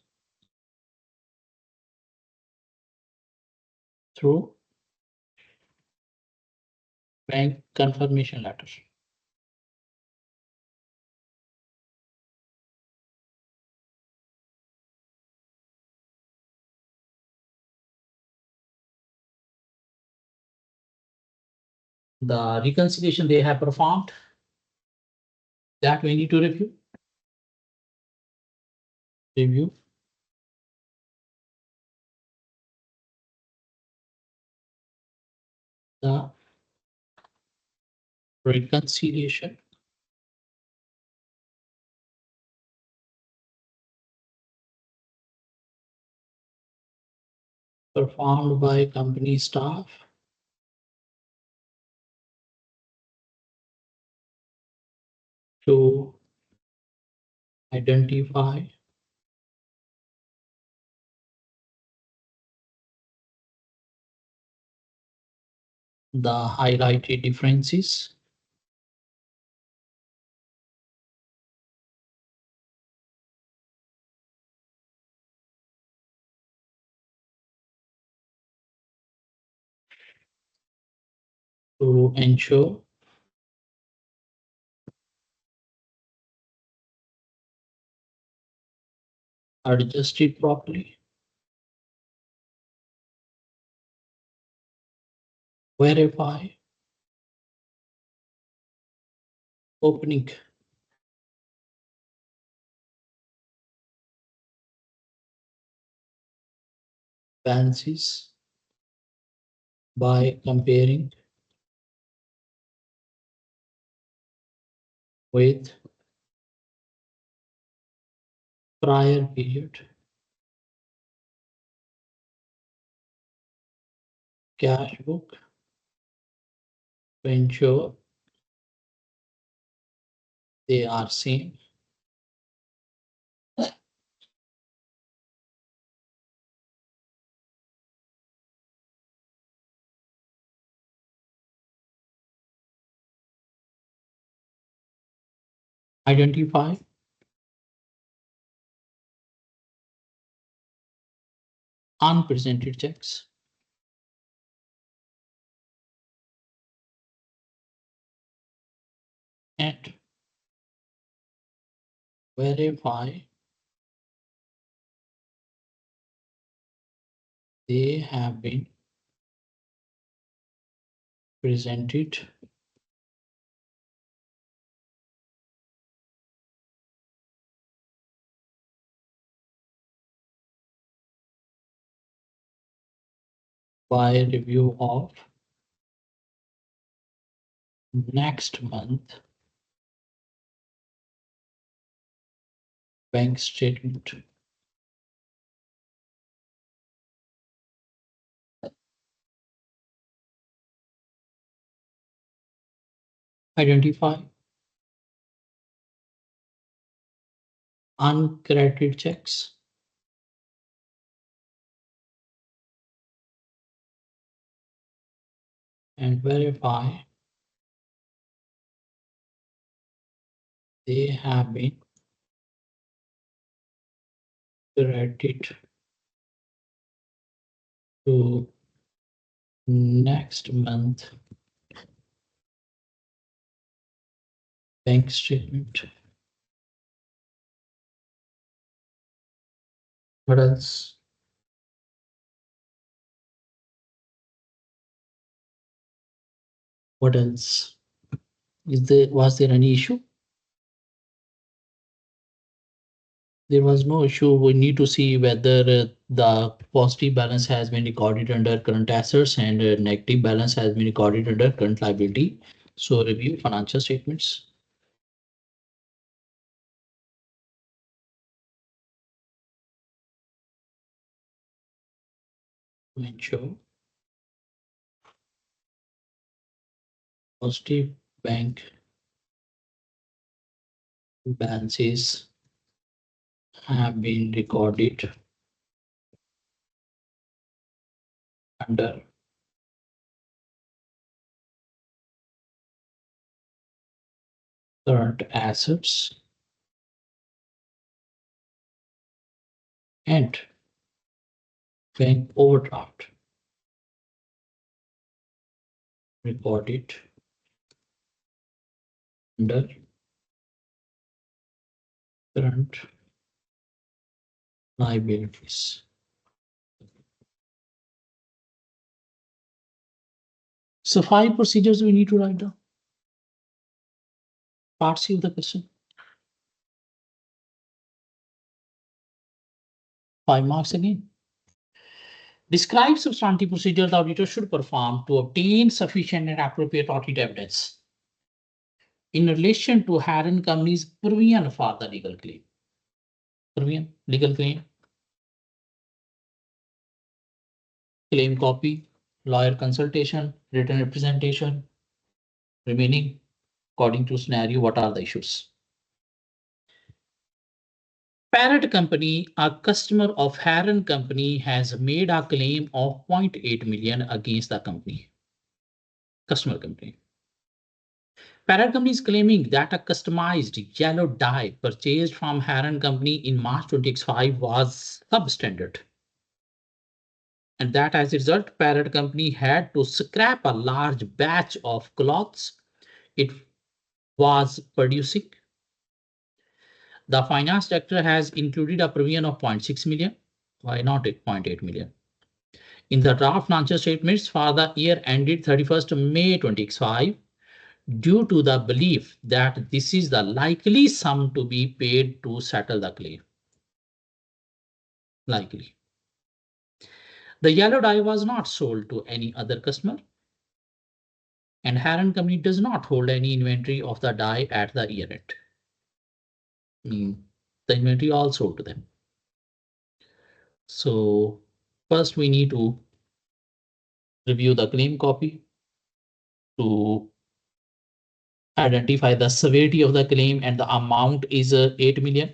through bank confirmation letter. The reconciliation they have performed, that we need to review. Review. The reconciliation performed by company staff to identify the highlighted differences to ensure adjusted properly, verify opening balances by comparing with prior period cash book to ensure they are same. Identify unpresented checks and verify they have been presented by review of next month bank statement. Identify uncredited checks and verify they have been credited to next month bank statement. What else? What else? Was there any issue? There was no issue. We need to see whether the positive balance has been recorded under current assets and negative balance has been recorded under current liability. So review financial statements. To ensure positive bank balances have been recorded under current assets and bank overdraft. recorded under current liabilities. So 5 procedures we need to write down. Part C of the question. 5 marks again. Describe substantive procedure the auditor should perform to obtain sufficient and appropriate audit evidence in relation to Heron Company's provision for the legal claim. Provision, legal claim, claim copy, lawyer consultation, written representation, remaining according to scenario, what are the issues? Parent company, a customer of Heron Company, has made a claim of 0.8 million against the company. Customer company. Parent company is claiming that a customized yellow dye purchased from Heron Company in March 2025 was substandard. And that as a result, parent company had to scrap a large batch of cloths it was producing. The finance director has included a provision of 0.6 million. Why not 0.8 million? In the draft financial statements for the year ended 31st May 2025, due to the belief that this is the likely sum to be paid to settle the claim. Likely. The yellow dye was not sold to any other customer, and Heron Company does not hold any inventory of the dye at the year end. The inventory all sold to them. So first we need to review the claim copy to identify the severity of the claim, and the amount is 8 million.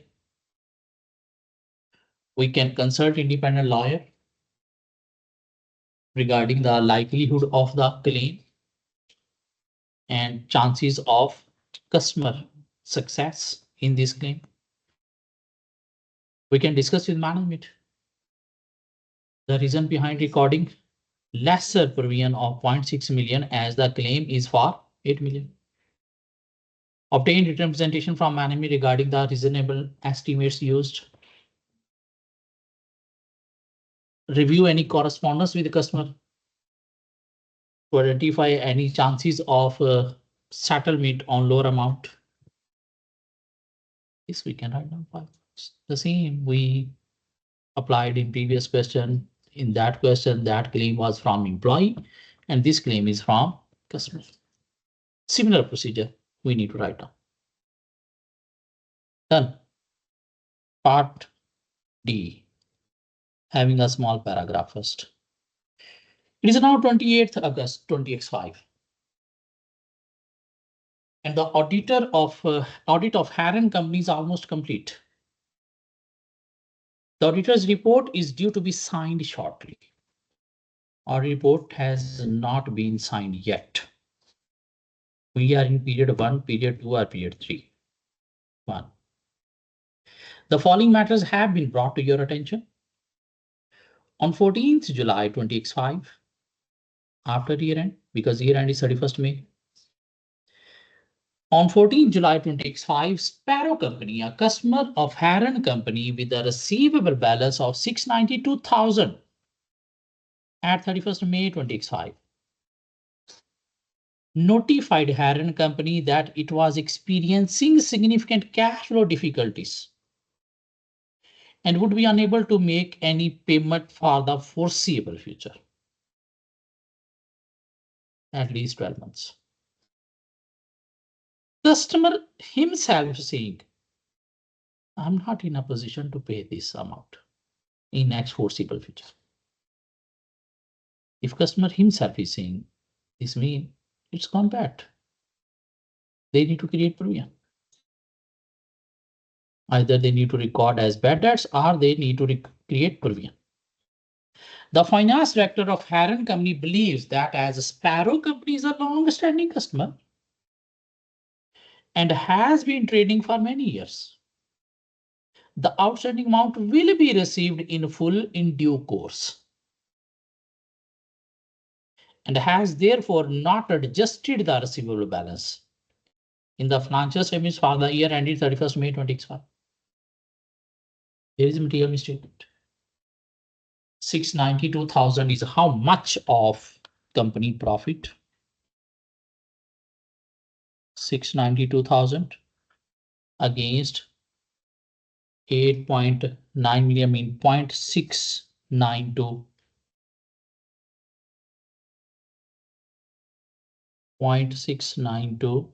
We can consult independent lawyer regarding the likelihood of the claim and chances of customer success in this claim. We can discuss with management the reason behind recording lesser provision of 0.6 million as the claim is for 8 million. Obtain written representation from management regarding the reasonable estimates used. Review any correspondence with the customer to identify any chances of settlement on lower amount. Yes, we can write down 5. The same we applied in previous question. In that question, that claim was from employee, and this claim is from customer. Similar procedure we need to write down. Done. Part D. Having a small paragraph first. It is now 28th August 2025. And the audit of Heron Company is almost complete. The auditor's report is due to be signed shortly. Our report has not been signed yet. We are in period 1, period 2, or period 3. 1. The following matters have been brought to your attention. On 14th July 2025, after year end, because year end is 31st May. On 14th July 2025, Sparrow Company, a customer of Heron Company with a receivable balance of 692,000 at 31st May 2025, notified Heron Company that it was experiencing significant cash flow difficulties and would be unable to make any payment for the foreseeable future, at least 12 months. Customer himself saying, I'm not in a position to pay this amount in next foreseeable future. If customer himself is saying, this means it's gone bad. They need to create provision. Either they need to record as bad debts or they need to create provision. The finance director of Heron Company believes that as Sparrow Company is a long-standing customer and has been trading for many years, the outstanding amount will be received in full in due course. and has therefore not adjusted the receivable balance in the financial statements for the year ended 31st May 2025. There is a material misstatement. 692,000 is how much of company profit? 692,000 against 8.9 million, mean 0.692. 0.692.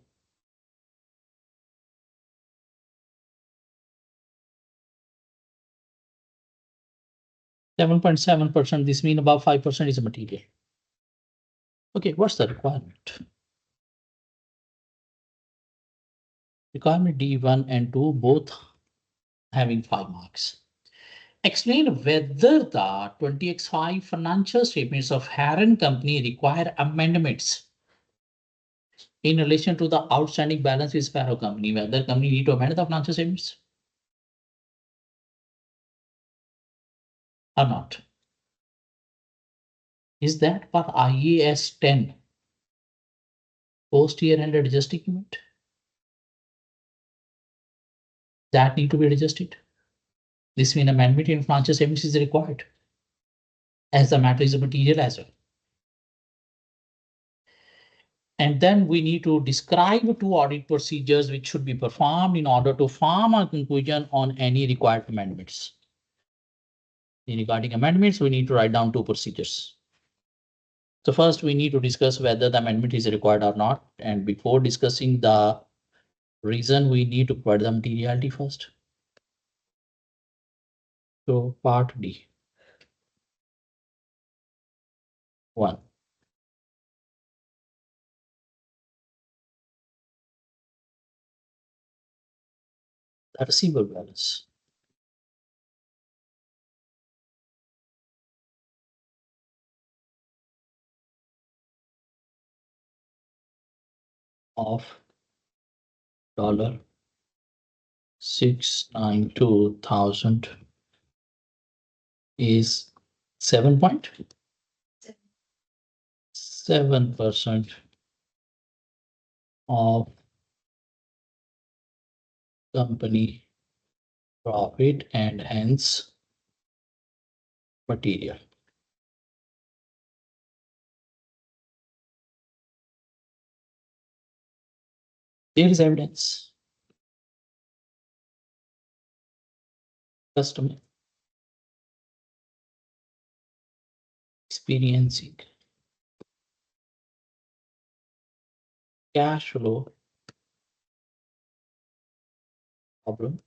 7.7%. This means about 5% is material. Okay, what's the requirement? Requirement D1 and 2 both having 5 marks. Explain whether the 20x5 financial statements of Heron Company require amendments in relation to the outstanding balance with Sparrow Company, whether company need to amend the financial statements or not. Is that per IAS 10 post year end adjusting event? That need to be adjusted. This means amendment in financial statements is required, as the matter is a material as well. And then we need to describe 2 audit procedures which should be performed in order to form a conclusion on any required amendments. Regarding amendments, we need to write down 2 procedures. So first, we need to discuss whether the amendment is required or not. And before discussing the reason, we need to provide the materiality first. So part D. 1. The receivable balance of $692,000 is 7.7% of company profit and hence material. There is evidence. Customer experiencing cash flow problem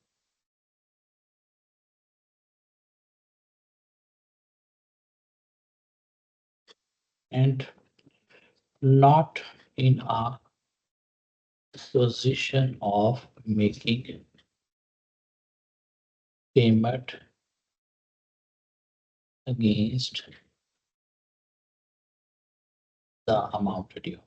and not in a position of making payment against the amount due.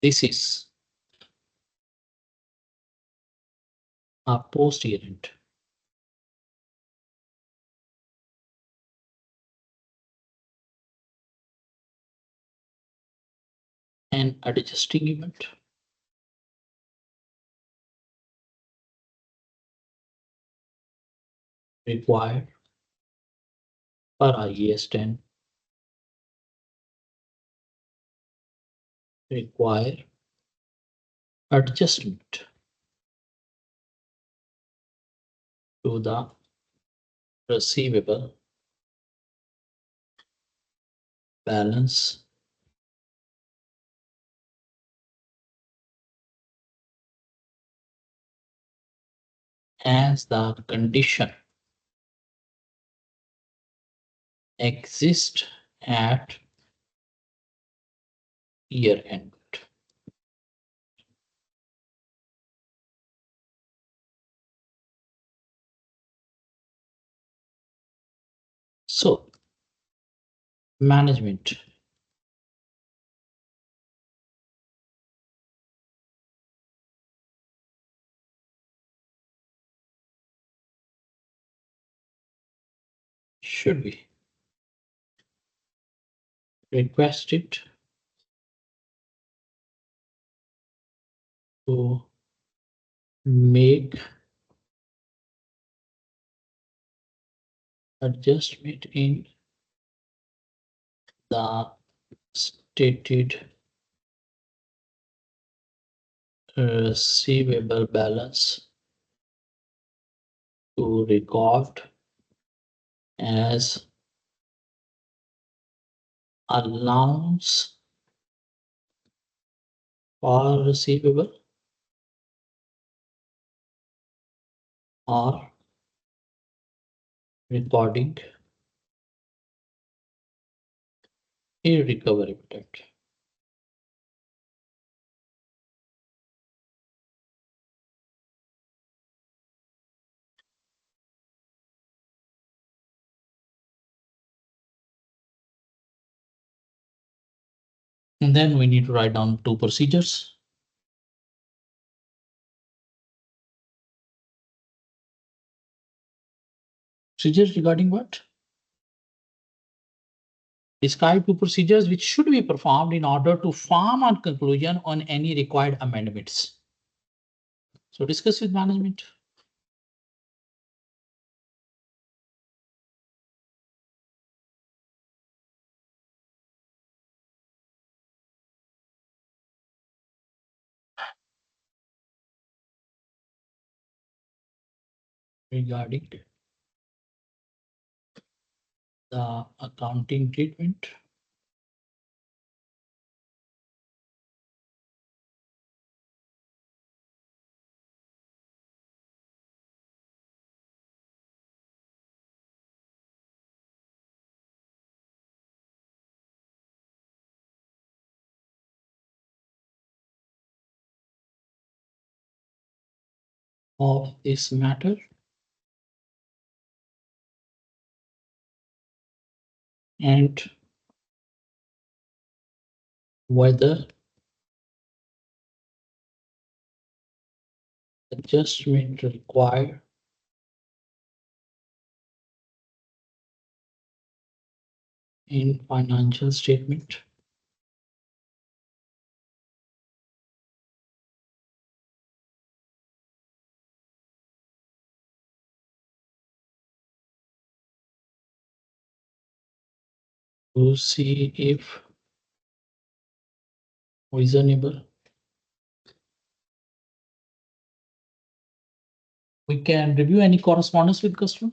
This is a post event. An adjusting event required per IAS 10 require adjustment to the receivable balance as the condition exists at year end. So management should be requested to make adjustment in the stated receivable balance to record as allowance for receivable or recording a recovery debt. And then we need to write down two procedures. Procedures regarding what? Describe two procedures which should be performed in order to form a conclusion on any required amendments. So discuss with management. Regarding the accounting treatment of this matter and whether adjustment required in financial statement to see if reasonable. We can review any correspondence with customer.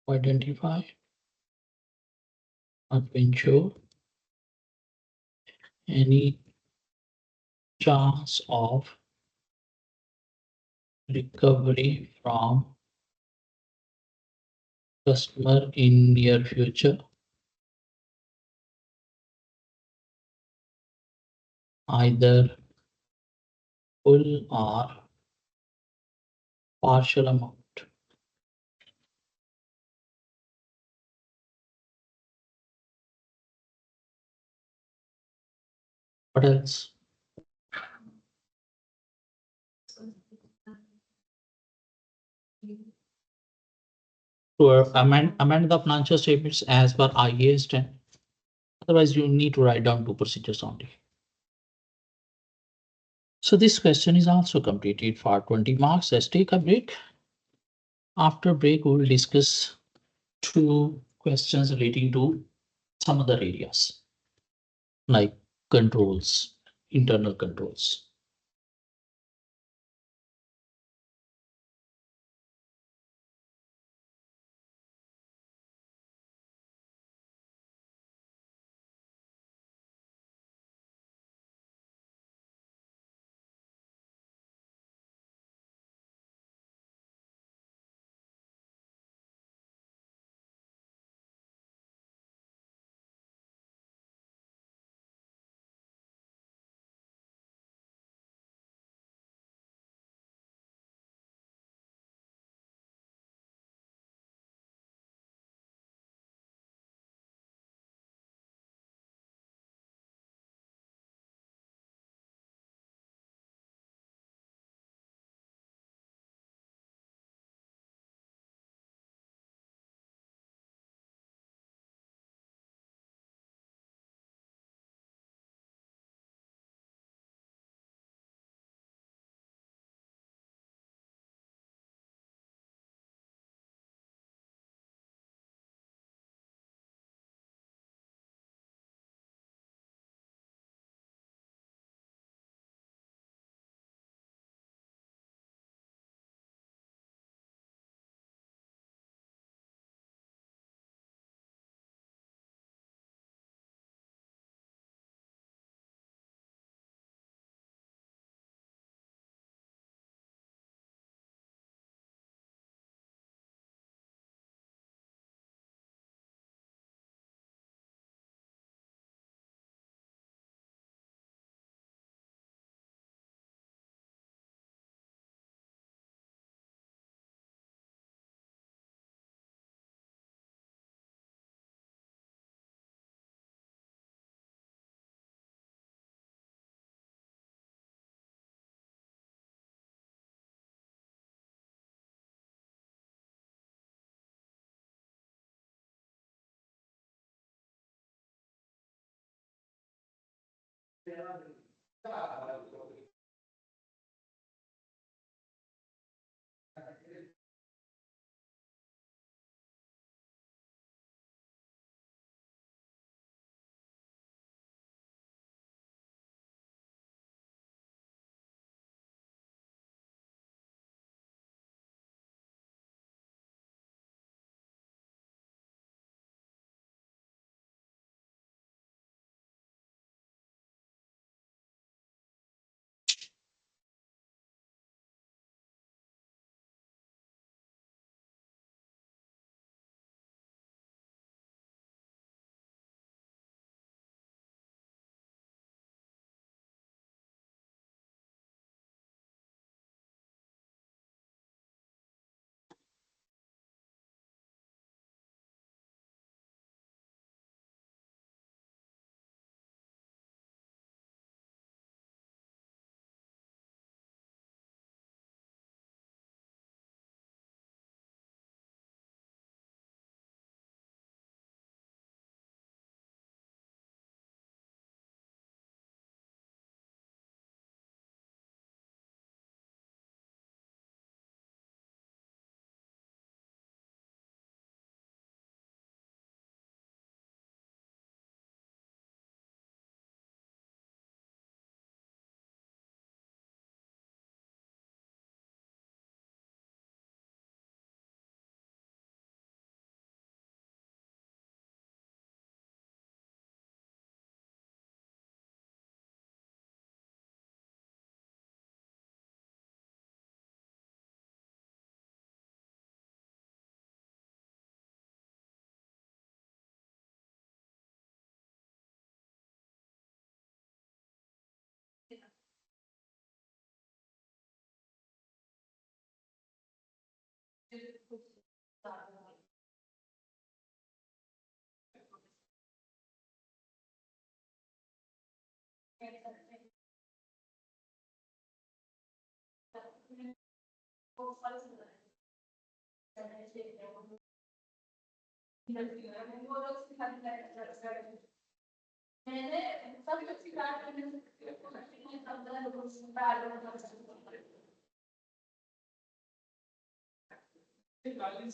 Identify or ensure any chance of recovery from customer in near future, either full or partial amount. What else? To amend the financial statements as per IAS 10. Otherwise, you need to write down two procedures only. So this question is also completed for 20 marks. Let's take a break. After break, we will discuss two questions relating to some other areas like controls, internal controls.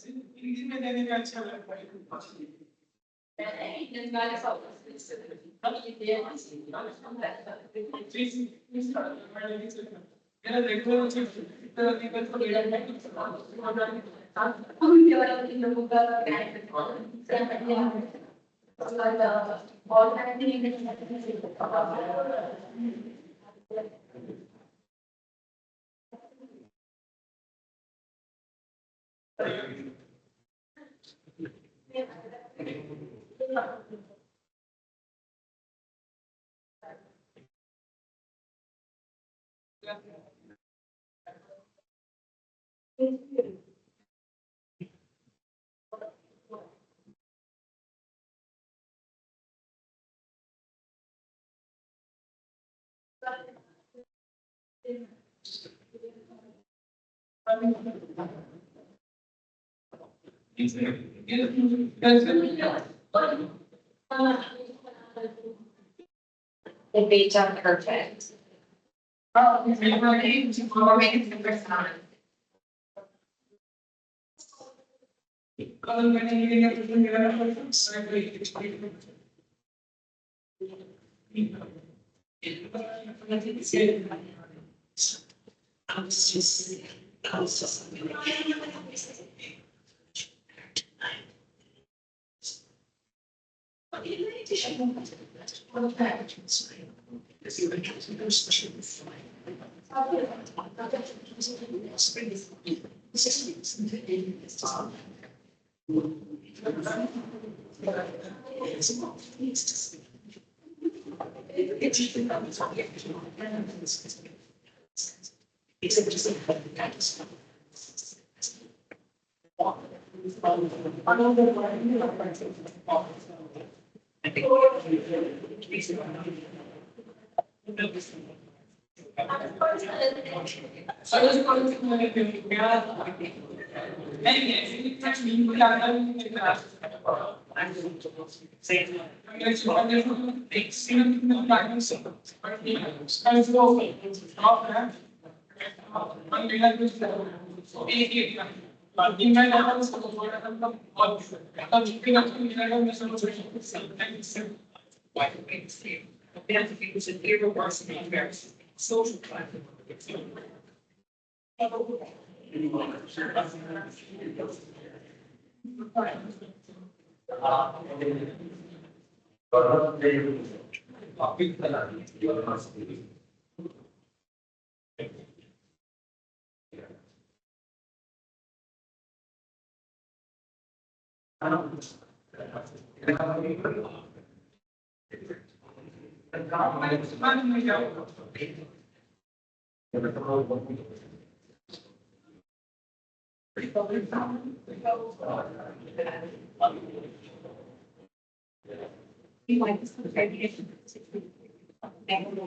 Hindi में देने में अच्छा लगता है। The beats are perfect.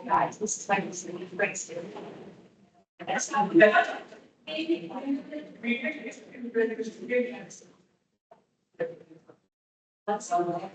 Guys, this is like this breaks it. That's how. That's all.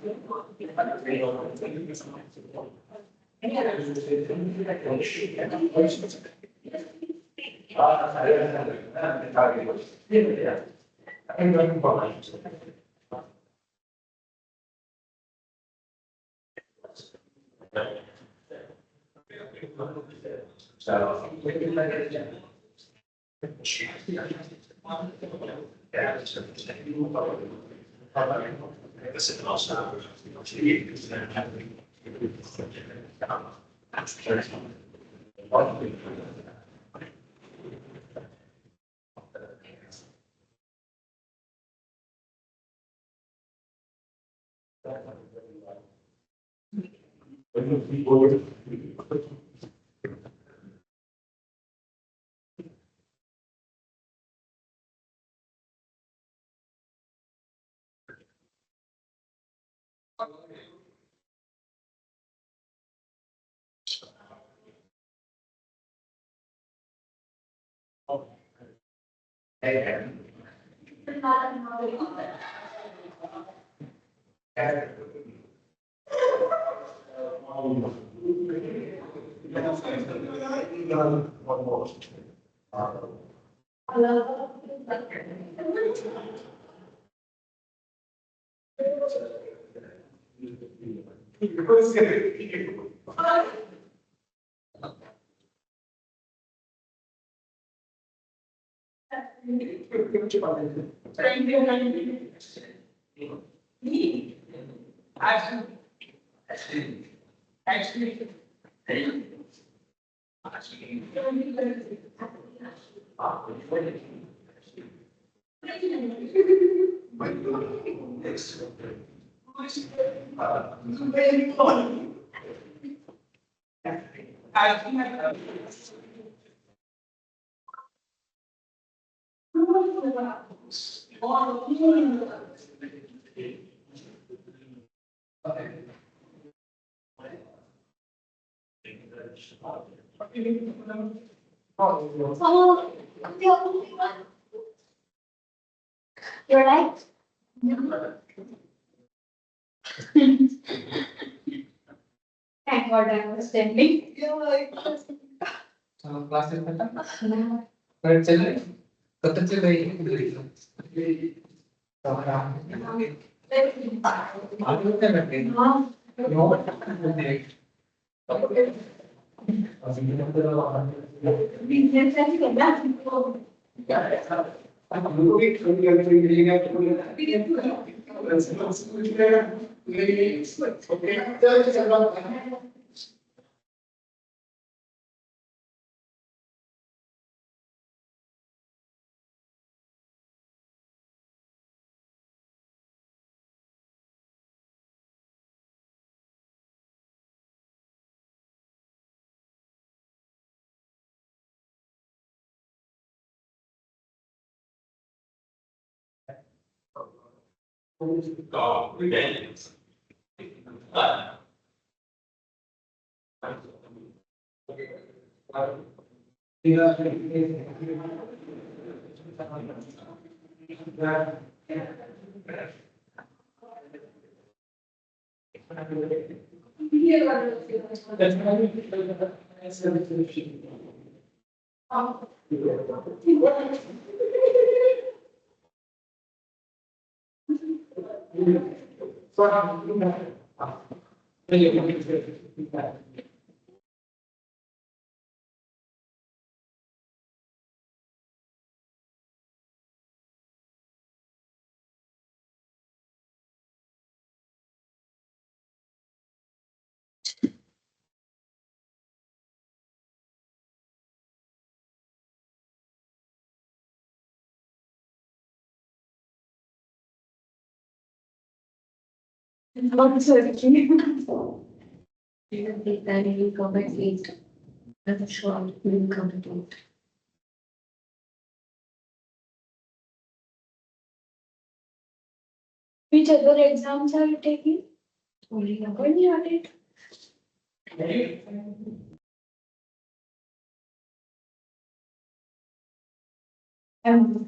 Oh, you're right. Thank God I was standing. Classes but I'm sorry. You can take that and you go back later. I'm sure you will come to it. Which other exams are you taking? Only one you added. Um,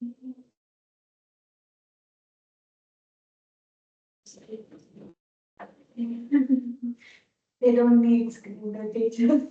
They don't need screen the teachers.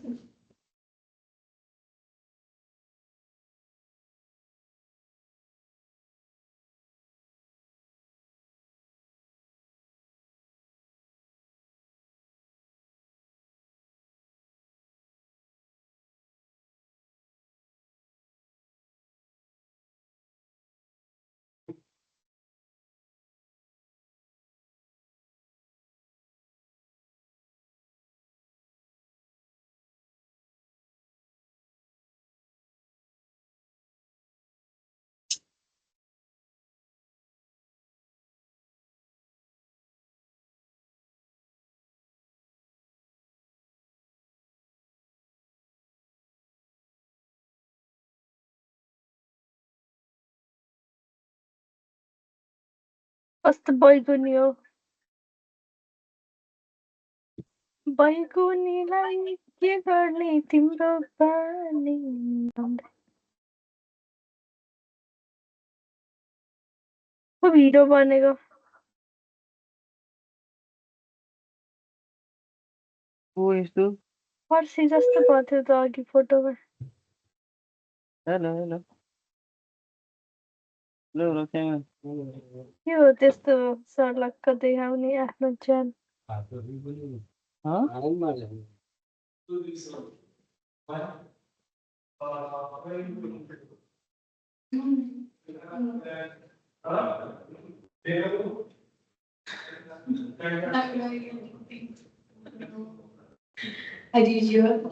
कस्तो बैगुनी हो बैगुनीलाई के गर्ने तिम्रो बानी को हिरो बनेको Who is tu? पर्सी जस्तो भएको थियो त अघि फोटोमा Hello, hello. Hello, hello, camera. के हो त्यस्तो सर्लक्क देखाउने आफ्नो ज्यान Huh? I did you.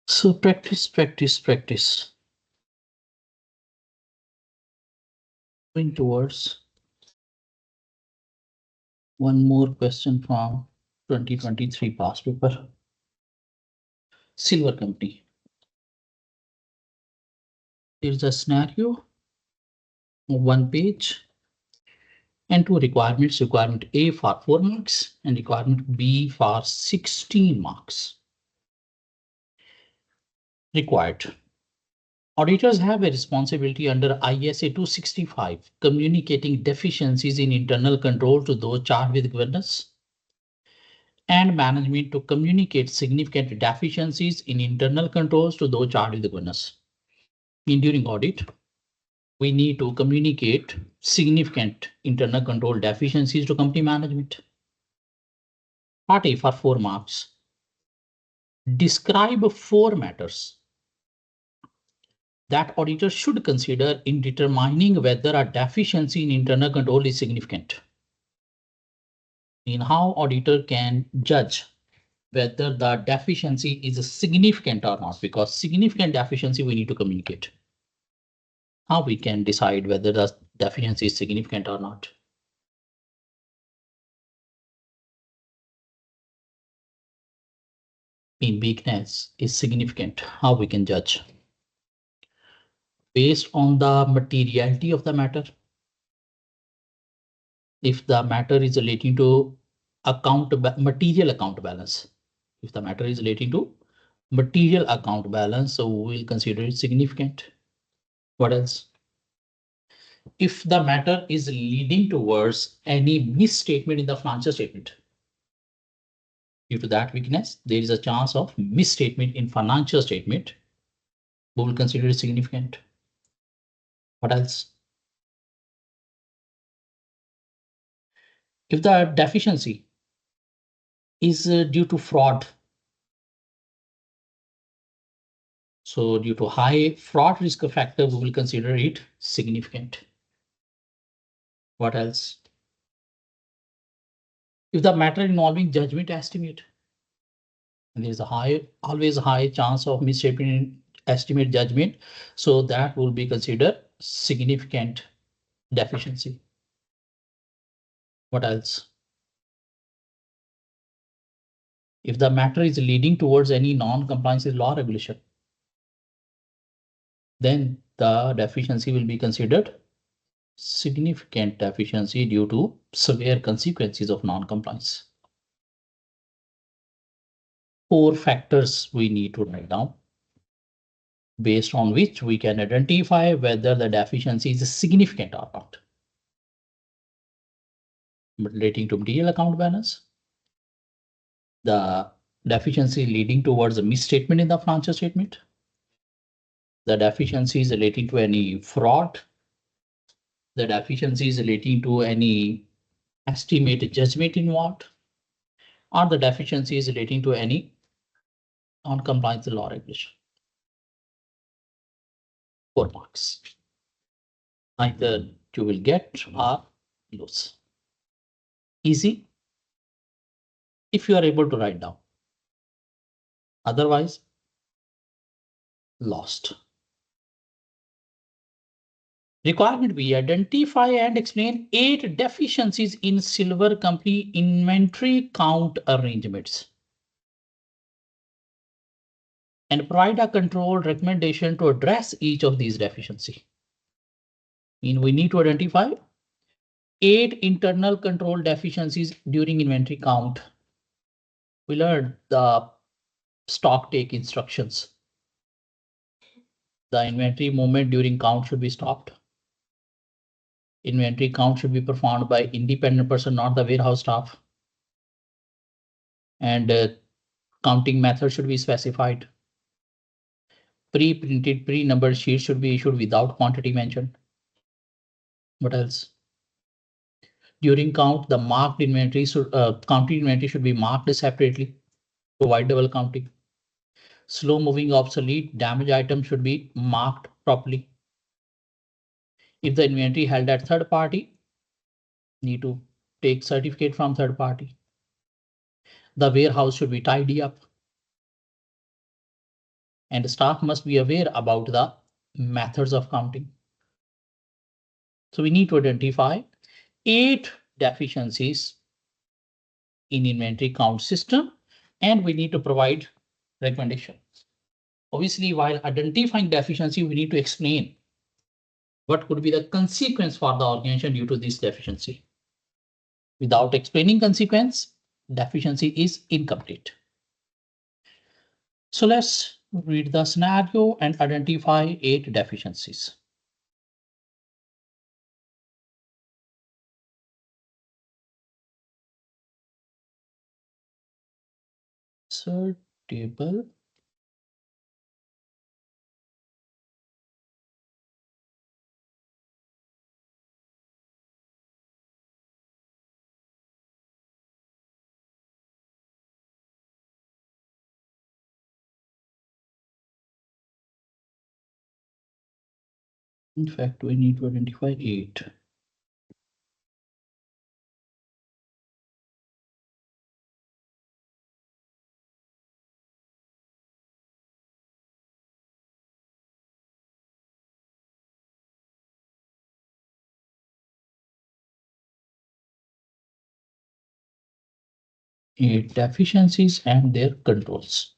So practice, practice, practice. Going towards one more question from 2023 past paper. Silver company. Here's a scenario, one page, and two requirements. Requirement A for 4 marks and requirement B for 16 marks. Required. Auditors have a responsibility under ISA 265, communicating deficiencies in internal control to those charged with governance and management to communicate significant deficiencies in internal controls to those charged with governance. During audit, we need to communicate significant internal control deficiencies to company management. Part A for 4 marks. Describe 4 matters that auditors should consider in determining whether a deficiency in internal control is significant. In how auditor can judge whether the deficiency is significant or not, because significant deficiency we need to communicate. How we can decide whether the deficiency is significant or not. In weakness is significant, how we can judge? Based on the materiality of the matter. If the matter is relating to material account balance, if the matter is relating to material account balance, so we will consider it significant. What else? If the matter is leading towards any misstatement in the financial statement, due to that weakness, there is a chance of misstatement in financial statement. We will consider it significant. What else? If the deficiency is due to fraud, so due to high fraud risk factor, we will consider it significant. What else? If the matter involving judgment estimate, and there is always a high chance of misshaping in estimate judgment, so that will be considered significant deficiency. What else? If the matter is leading towards any non-compliance with law regulation, then the deficiency will be considered significant deficiency due to severe consequences of non-compliance. 4 factors we need to write down, based on which we can identify whether the deficiency is significant or not. Relating to material account balance, the deficiency leading towards a misstatement in the financial statement, the deficiencies relating to any fraud, the deficiencies relating to any estimated judgment involved, or the deficiencies relating to any non-compliance with law regulation. 4 marks. Either you will get or lose. Easy if you are able to write down. Otherwise, lost. Requirement B, identify and explain 8 deficiencies in silver company inventory count arrangements, and provide a controlled recommendation to address each of these deficiencies. We need to identify 8 internal control deficiencies during inventory count. We learned the stock take instructions. The inventory movement during count should be stopped. Inventory count should be performed by independent person, not the warehouse staff. And counting method should be specified. Pre-printed, pre-numbered sheets should be issued without quantity mentioned. What else? During count, the marked inventory counting inventory should be marked separately to avoid double counting. Slow moving, obsolete, damaged items should be marked properly. If the inventory held at third party, need to take certificate from third party. The warehouse should be tidy up. And staff must be aware about the methods of counting. So we need to identify 8 deficiencies in inventory count system, and we need to provide recommendations. Obviously, while identifying deficiency, we need to explain what could be the consequence for the organization due to this deficiency. Without explaining consequence, deficiency is incomplete. So let's read the scenario and identify 8 deficiencies. Insert table. In fact, we need to identify 8. Deficiencies and their controls.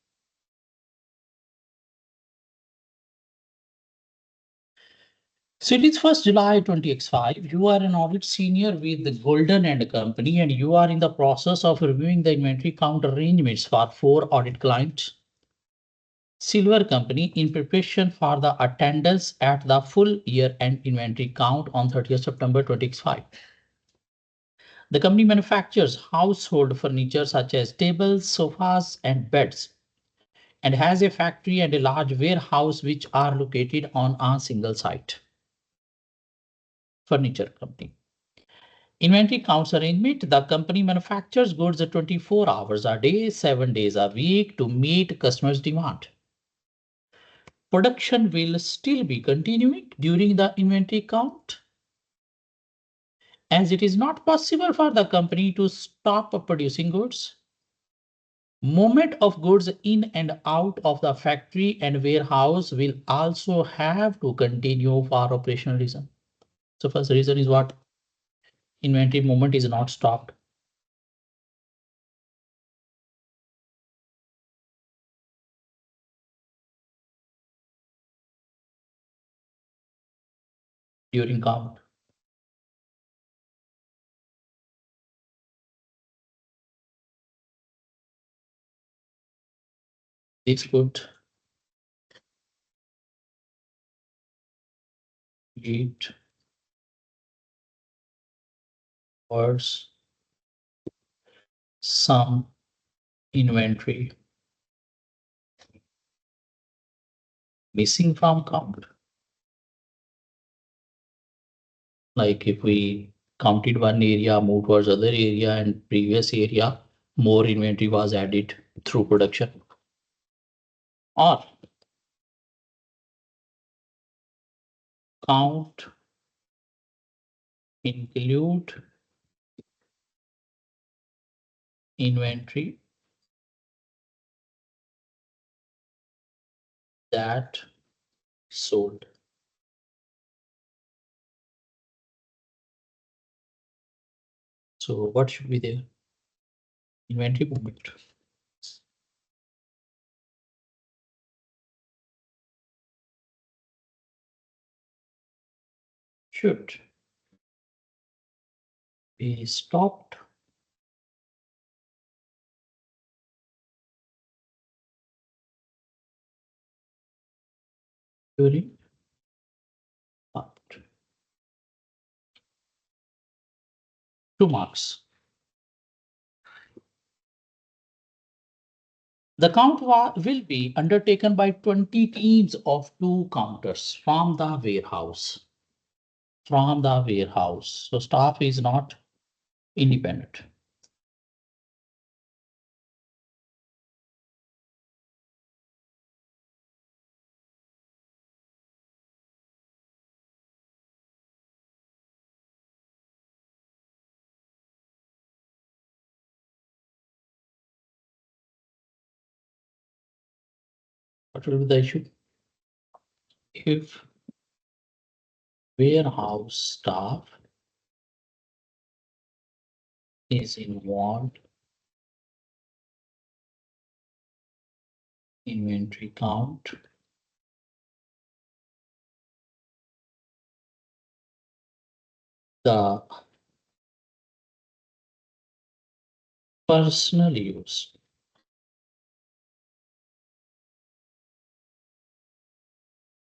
So it is 1st July 20x5. You are an audit senior with the Golden and Company, and you are in the process of reviewing the inventory count arrangements for 4 audit clients. Silver Company in preparation for the attendance at the full year-end inventory count on 30th September 2025. The company manufactures household furniture such as tables, sofas, and beds, and has a factory and a large warehouse which are located on a single site. Furniture Company. Inventory counts arrangement. The company manufactures goods 24 hours a day, 7 days a week to meet customers' demand. Production will still be continuing during the inventory count, as it is not possible for the company to stop producing goods. Movement of goods in and out of the factory and warehouse will also have to continue for operational reason. So first reason is what? Inventory movement is not stopped. During count. This could lead towards some inventory missing from count. Like if we counted one area, moved towards other area and previous area, more inventory was added through production. Or count include inventory that sold. So what should be there? Inventory movement. Should be stopped during count. 2 marks. The count will be undertaken by 20 teams of 2 counters from the warehouse. From the warehouse. So staff is not independent. What will be the issue? If warehouse staff is involved, inventory count the personal use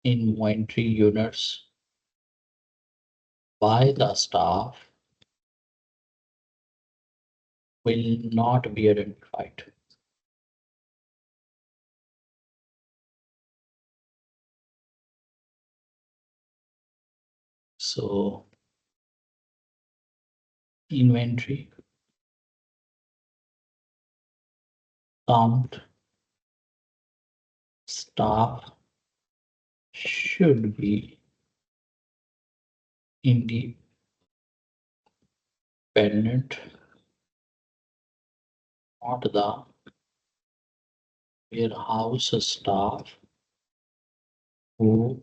inventory units by the staff will not be identified. So inventory count staff should be independent, not the warehouse staff who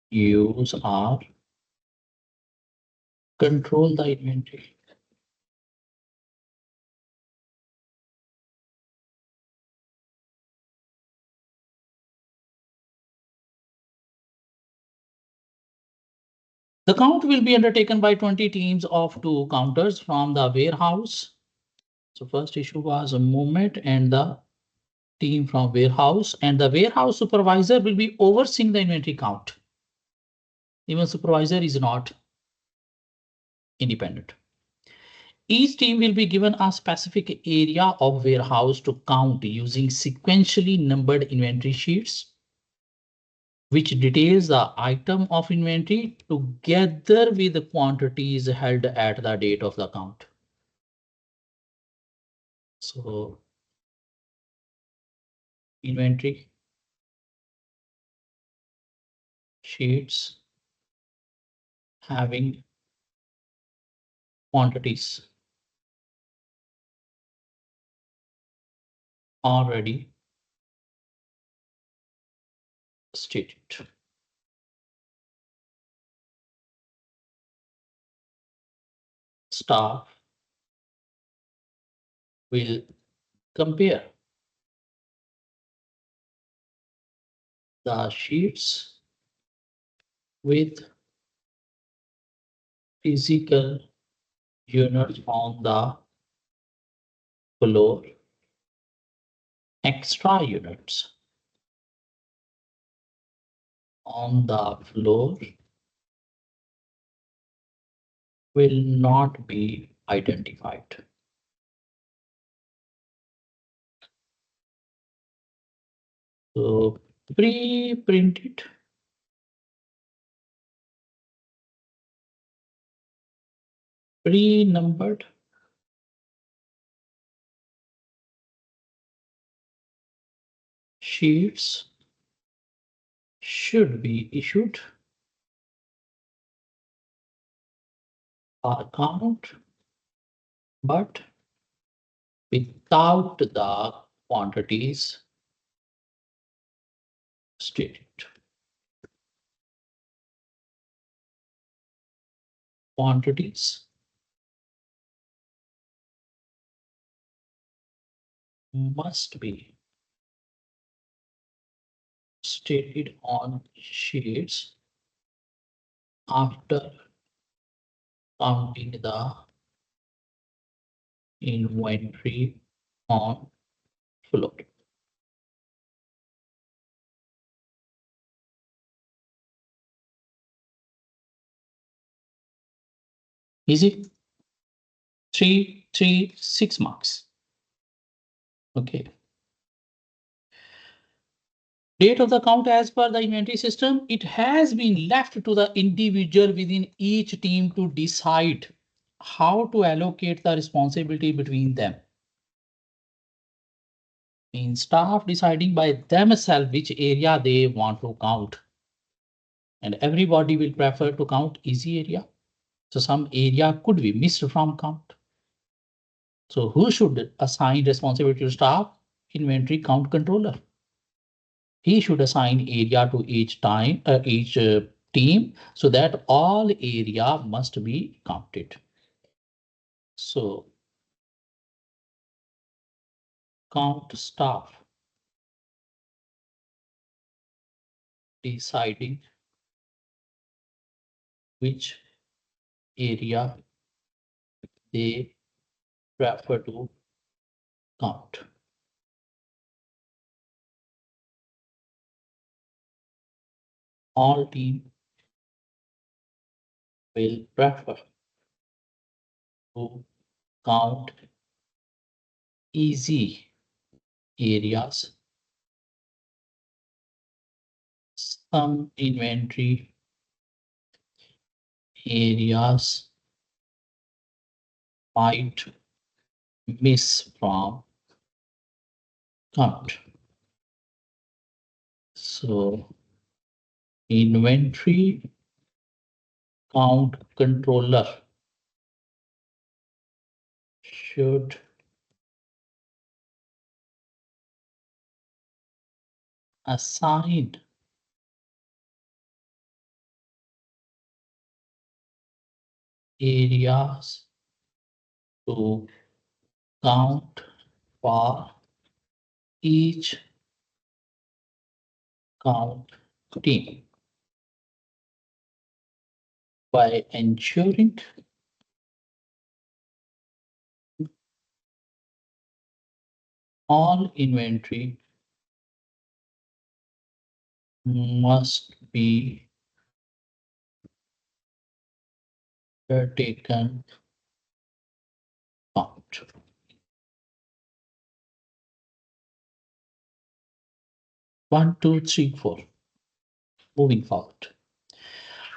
use or control the inventory. The count will be undertaken by 20 teams of 2 counters from the warehouse. So first issue was a movement and the team from warehouse, and the warehouse supervisor will be overseeing the inventory count. Even supervisor is not independent. Each team will be given a specific area of warehouse to count using sequentially numbered inventory sheets, which details the item of inventory together with the quantities held at the date of the count. So inventory sheets having quantities already stated. Staff will compare the sheets with physical units on the floor. Extra units on the floor will not be identified. So pre-printed pre-numbered sheets should be issued per count, but without the quantities stated. Quantities must be stated on sheets after counting the inventory on floor. Easy. 6 marks. Okay. Date of the count as per the inventory system, it has been left to the individual within each team to decide how to allocate the responsibility between them. In staff deciding by themselves which area they want to count. And everybody will prefer to count easy area. So some area could be missed from count. So who should assign responsibility to staff? Inventory count controller. He should assign area to each team so that all area must be counted. So count staff deciding which area they prefer to count. All team will prefer to count easy areas. Some inventory areas might miss from count. So inventory count controller should assign areas to count for each count team by ensuring all inventory must be taken count. One, two, three, four. Moving forward.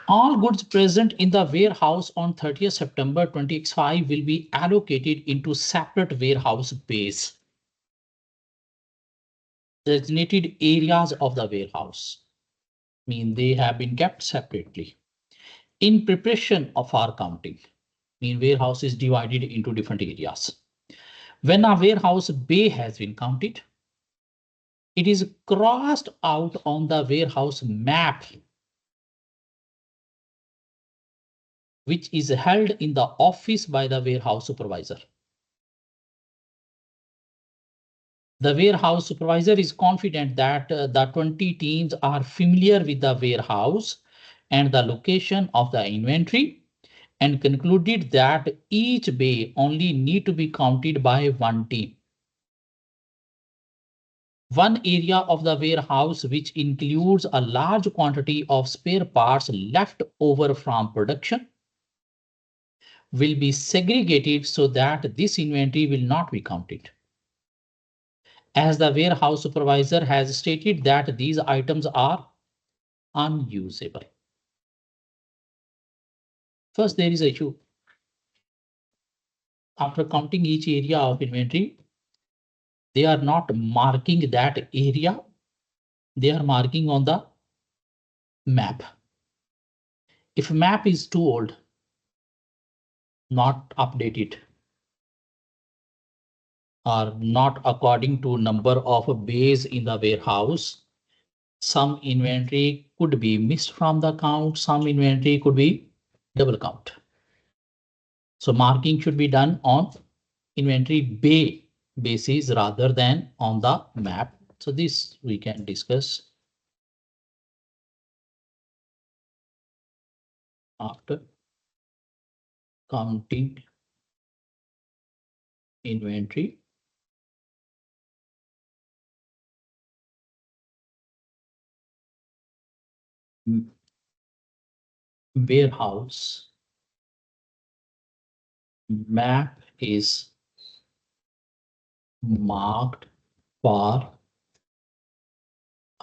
All goods present in the warehouse on 30th September 2025 will be allocated into separate warehouse bays. Designated areas of the warehouse mean they have been kept separately. In preparation of our counting, mean warehouse is divided into different areas. When a warehouse bay has been counted, it is crossed out on the warehouse map, which is held in the office by the warehouse supervisor. The warehouse supervisor is confident that the 20 teams are familiar with the warehouse and the location of the inventory, and concluded that each bay only need to be counted by one team. One area of the warehouse, which includes a large quantity of spare parts left over from production, will be segregated so that this inventory will not be counted. As the warehouse supervisor has stated that these items are unusable. First, there is a issue. After counting each area of inventory, they are not marking that area. They are marking on the map. If map is too old, not updated, or not according to number of bays in the warehouse, some inventory could be missed from the count, some inventory could be double count. So marking should be done on inventory bay basis rather than on the map. So this we can discuss after counting inventory. Warehouse map is marked for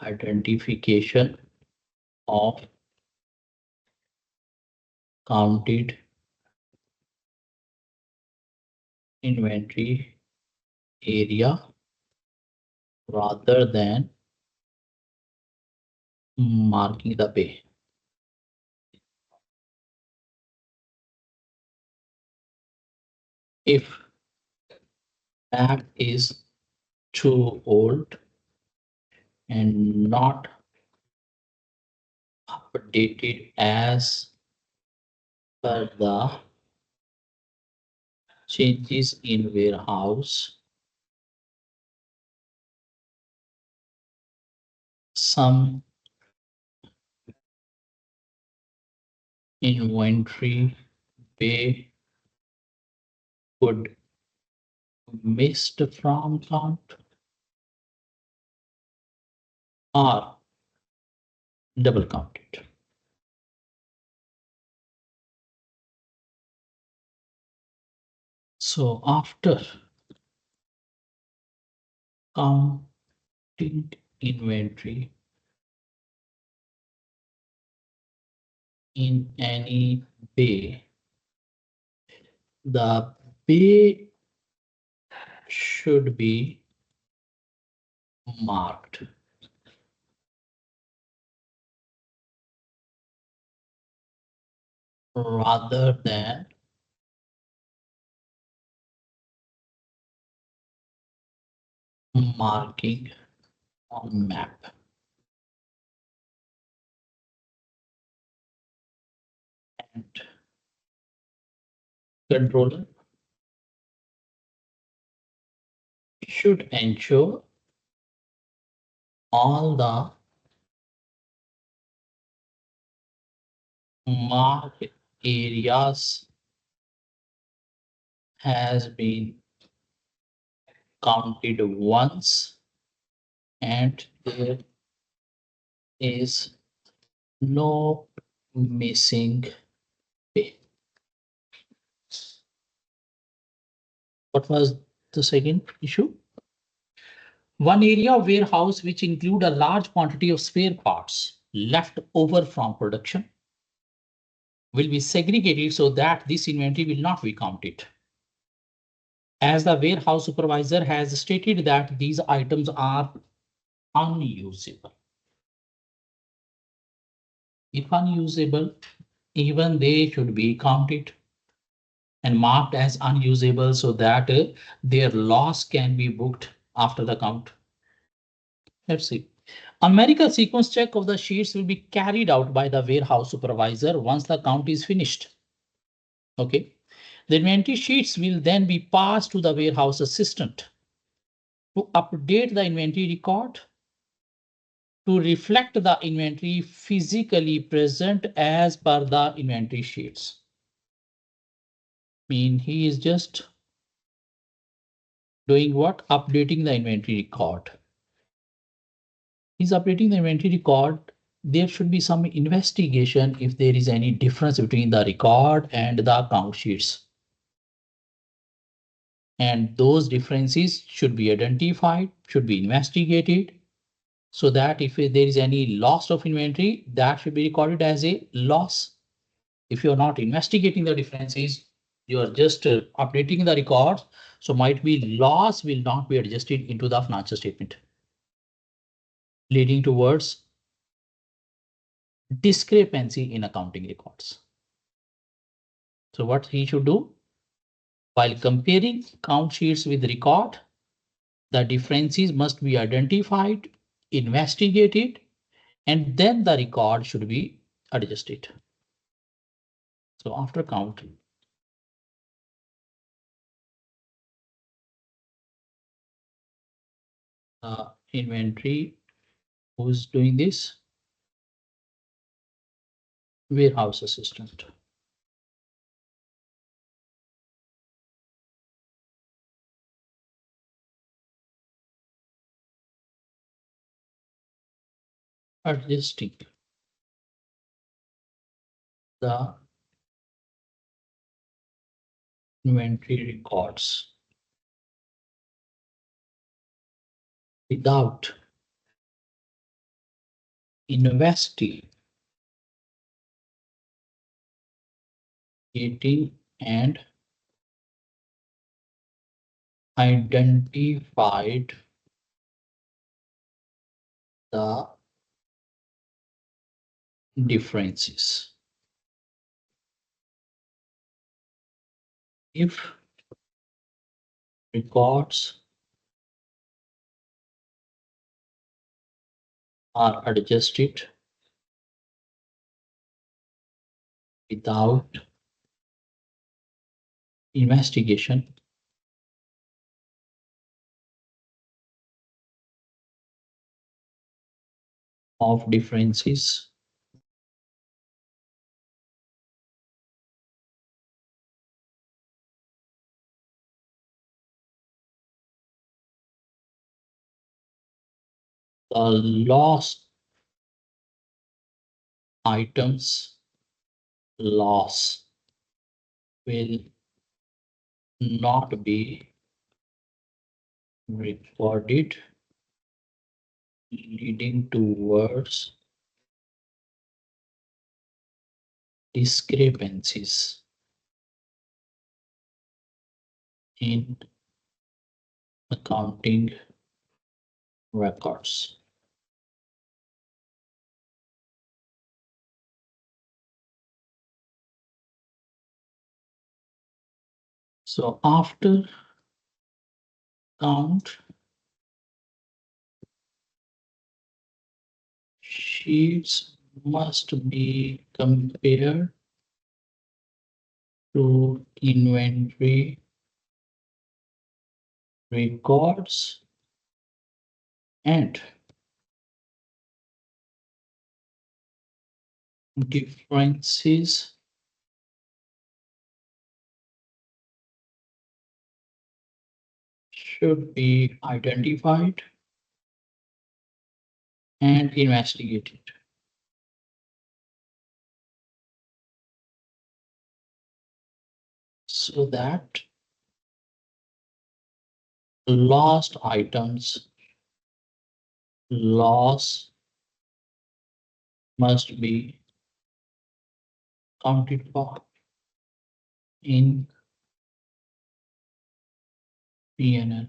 identification of counted inventory area rather than marking the bay. If map is too old and not updated as per the changes in warehouse, some inventory bay could missed from count or double counted. So after counting inventory in any bay, the bay should be marked rather than marking on map. And controller should ensure all the marked areas has been counted once and their is no missing pay. What was the second issue? One area of warehouse which include a large quantity of spare parts left over from production will be segregated so that this inventory will not be counted. As the warehouse supervisor has stated that these items are unusable. If unusable, even they should be counted and marked as unusable so that their loss can be booked after the count. Let's see. A numerical sequence check of the sheets will be carried out by the warehouse supervisor once the count is finished. Okay. The inventory sheets will then be passed to the warehouse assistant to update the inventory record to reflect the inventory physically present as per the inventory sheets. Mean he is just doing what? Updating the inventory record. He's updating the inventory record. There should be some investigation if there is any difference between the record and the account sheets. And those differences should be identified, should be investigated, so that if there is any loss of inventory, that should be recorded as a loss. If you're not investigating the differences, you are just updating the records. So might be loss will not be adjusted into the financial statement, leading towards discrepancy in accounting records. So what he should do? While comparing count sheets with record, the differences must be identified, investigated, and then the record should be adjusted. So after counting, inventory, who's doing this? Warehouse assistant. Adjusting the inventory records without investigating and identified the differences. If records are adjusted without investigation of differences, the lost items loss will not be recorded, leading towards discrepancies in accounting records. So after count, sheets must be compared to inventory records and differences should be identified and investigate it. So that lost items loss must be counted for in P&L.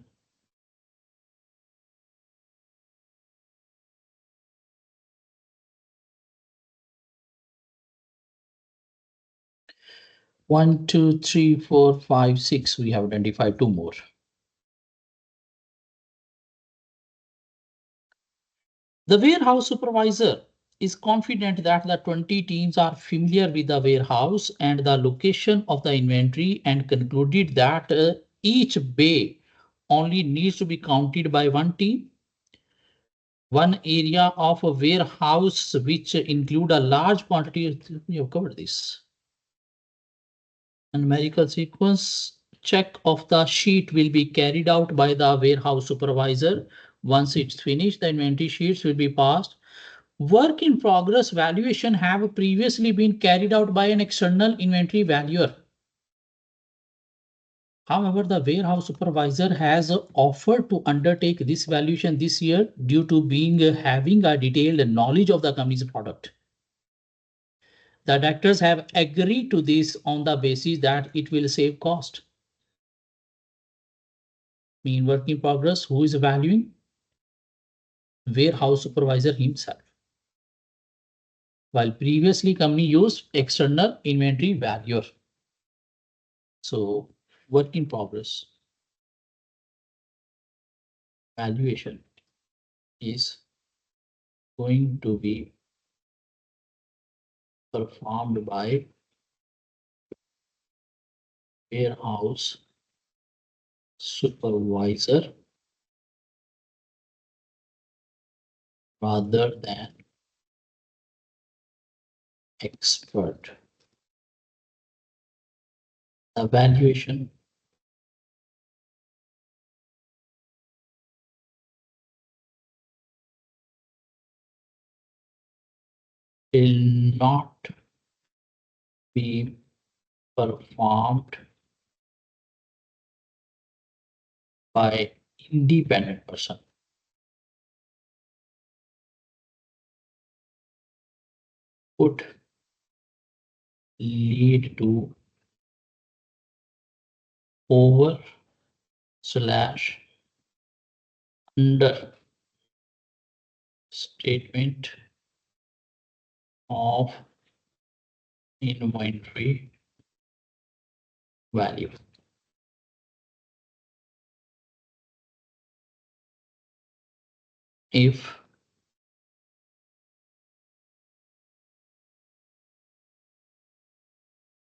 One, two, three, four, five, six. We have identified two more. The warehouse supervisor is confident that the 20 teams are familiar with the warehouse and the location of the inventory and concluded that each bay only needs to be counted by one team. One area of a warehouse which include a large quantity of, we have covered this. Numerical sequence check of the sheet will be carried out by the warehouse supervisor. Once it's finished, the inventory sheets will be passed. Work in progress valuation have previously been carried out by an external inventory valuer. However, the warehouse supervisor has offered to undertake this valuation this year due to having a detailed knowledge of the company's product. The directors have agreed to this on the basis that it will save cost. Mean work in progress, who is valuing? Warehouse supervisor himself. While previously company used external inventory valuer. So work in progress valuation is going to be performed by warehouse supervisor rather than expert. Evaluation will not be performed by independent person. Could lead to over slash under statement of inventory value. If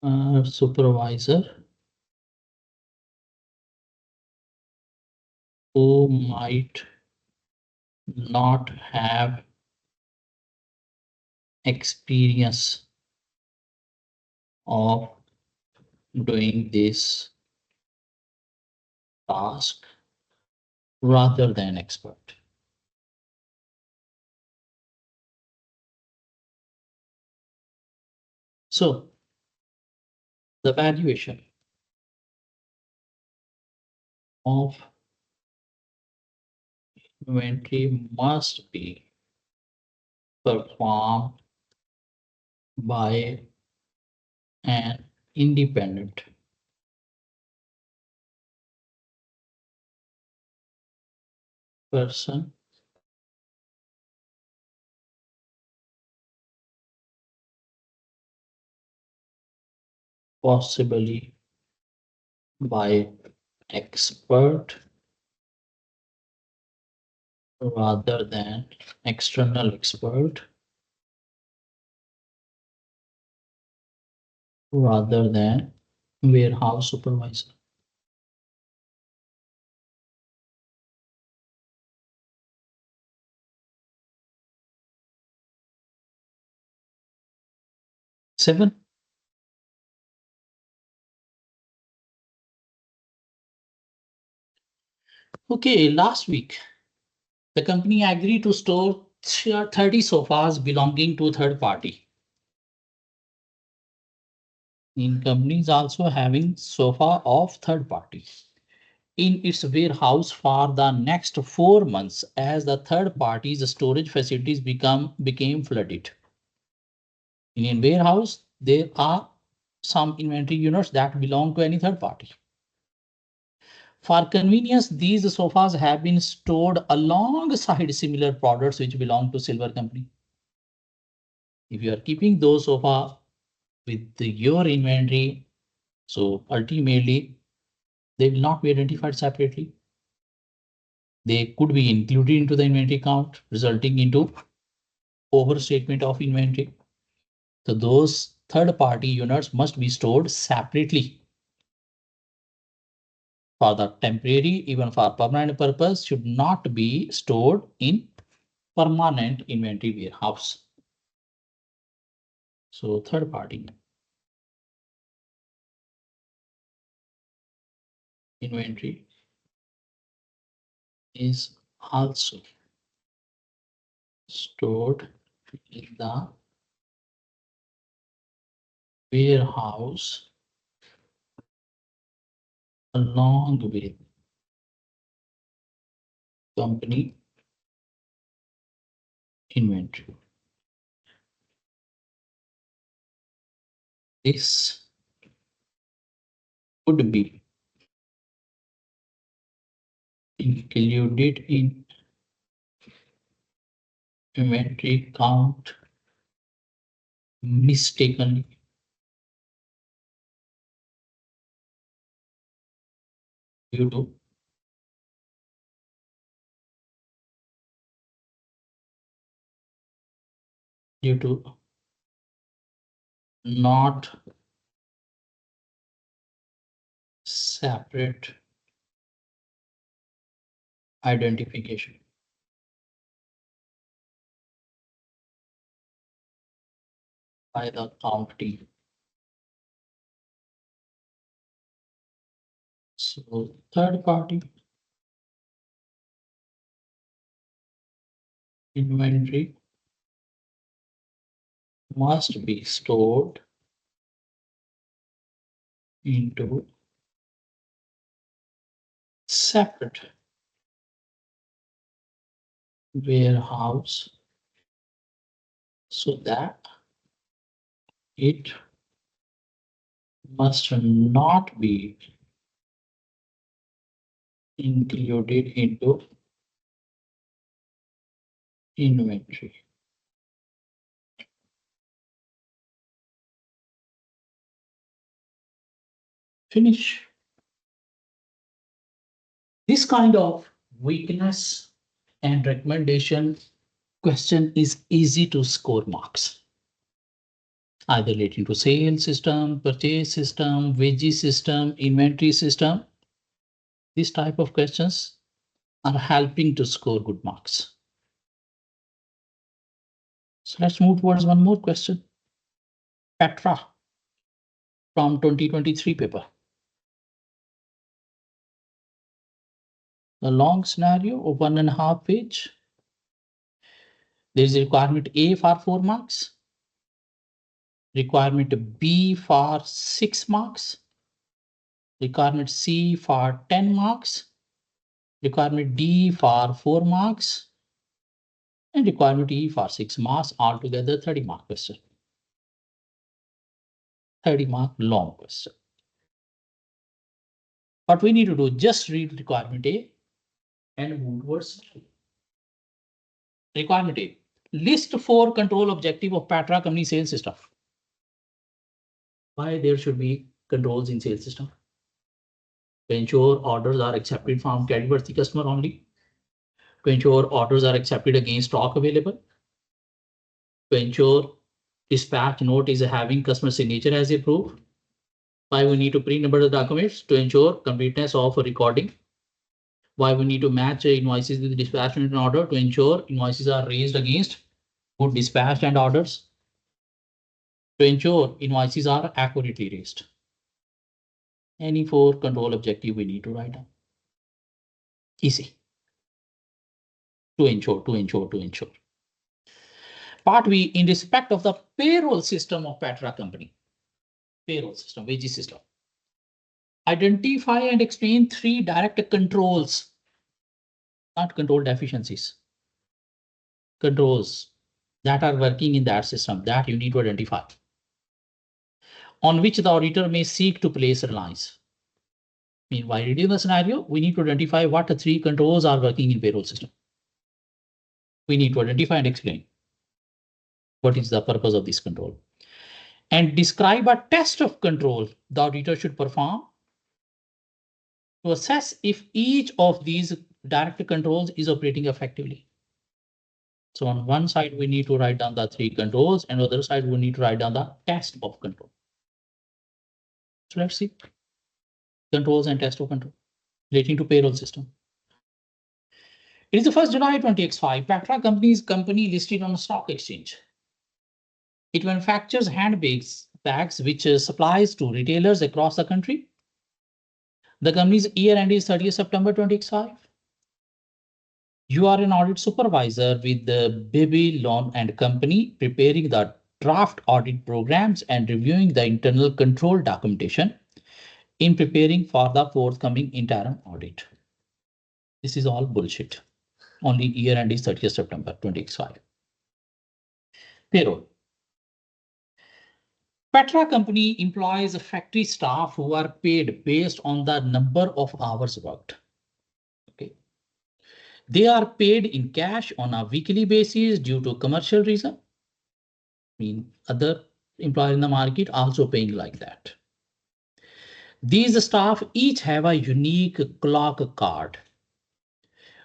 a supervisor who might not have experience of doing this task rather than expert. So the valuation of inventory must be performed by an independent person possibly by expert rather than external expert rather than warehouse supervisor. Seven. Okay, last week, the company agreed to store 30 sofas belonging to third party. In companies also having sofa of third party in its warehouse for the next 4 months as the third party's storage facilities became flooded. In a warehouse, there are some inventory units that belong to any third party. For convenience, these sofas have been stored alongside similar products which belong to silver company. If you are keeping those sofa with your inventory, so ultimately they will not be identified separately. They could be included into the inventory count, resulting into overstatement of inventory. So those third-party units must be stored separately. For the temporary, even for permanent purpose, should not be stored in permanent inventory warehouse. So third party inventory is also stored in the warehouse along with company inventory. This could be included in inventory count mistakenly due to not separate identification by the count team. So third party inventory must be stored into separate warehouse so that it must not be included into inventory. Finish. This kind of weakness and recommendation question is easy to score marks, either relating to sales system, purchase system, wages system, inventory system. These type of questions are helping to score good marks. So let's move towards one more question. Petra from 2023 paper. A long scenario of 1.5 page. There is a requirement A for 4 marks, requirement B for 6 marks, requirement C for 10 marks, requirement D for 4 marks, and requirement E for 6 marks, altogether 30 mark question. 30 mark long question. What we need to do, just read requirement A and move towards requirement A. List 4 control objective of Petra company sales system. Why there should be controls in sales system? To ensure orders are accepted from creditworthy customer only. To ensure orders are accepted against stock available. To ensure dispatch note is having customer signature as a proof. Why we need to pre-number the documents? To ensure completeness of a recording. Why we need to match invoices with dispatchment and order? To ensure invoices are raised against good dispatch and orders. To ensure invoices are accurately raised. Any 4 control objective we need to write down. Easy. To ensure. Part B, in respect of the payroll system of Petra company. Payroll system, wages system. Identify and explain 3 direct controls, not control deficiencies. Controls that are working in that system that you need to identify, on which the auditor may seek to place reliance. I mean, while reading the scenario, we need to identify what the 3 controls are working in payroll system. We need to identify and explain what is the purpose of this control, and describe a test of control the auditor should perform to assess if each of these direct controls is operating effectively. So on one side, we need to write down the 3 controls, and on the other side, we need to write down the test of control. So let's see controls and test of control relating to payroll system. It is the 1st July 20x5. Petra company is company listed on a stock exchange. It manufactures handbags which supplies to retailers across the country. The company's year end is 30th September 20x5. You are an audit supervisor with the Baby Loan and Company, preparing the draft audit programs and reviewing the internal control documentation in preparing for the forthcoming interim audit. This is all bullshit. Only year end is 30th September 20x5. Payroll. Petra company employs factory staff who are paid based on the number of hours worked. Okay. They are paid in cash on a weekly basis due to commercial reason. I mean, other employers in the market also paying like that. These staff each have a unique clock card,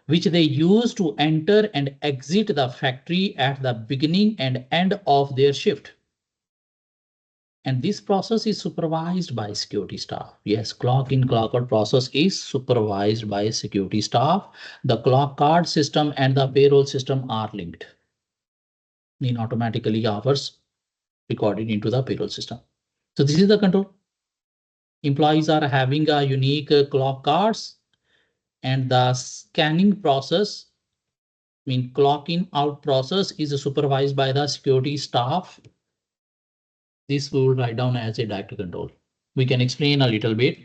which they use to enter and exit the factory at the beginning and end of their shift. And this process is supervised by security staff. Yes, clock in, clock out process is supervised by security staff. The clock card system and the payroll system are linked. Mean automatically hours recorded into the payroll system. So this is the control. Employees are having a unique clock cards, and the scanning process, mean clock in out process, is supervised by the security staff. This we will write down as a direct control. We can explain a little bit,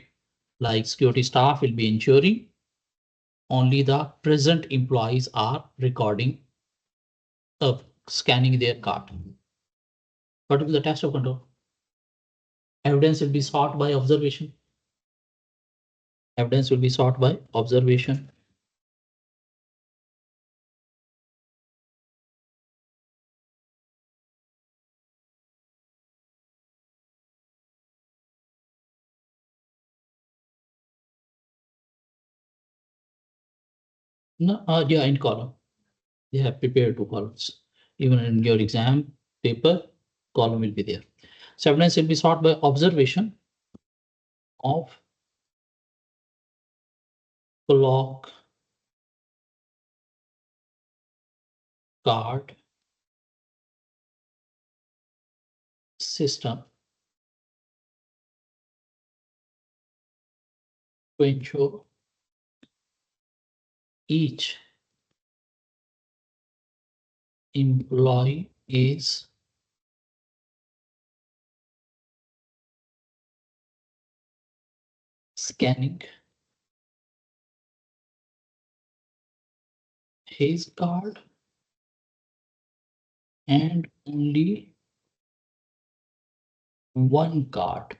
like security staff will be ensuring only the present employees are recording of scanning their card. What is the test of control? Evidence will be sought by observation. Evidence will be sought by observation. No, yeah, in column. They have prepared 2 columns. Even in your exam paper, column will be there. So evidence will be sought by observation of clock card system to ensure each employee is scanning his card and only one card.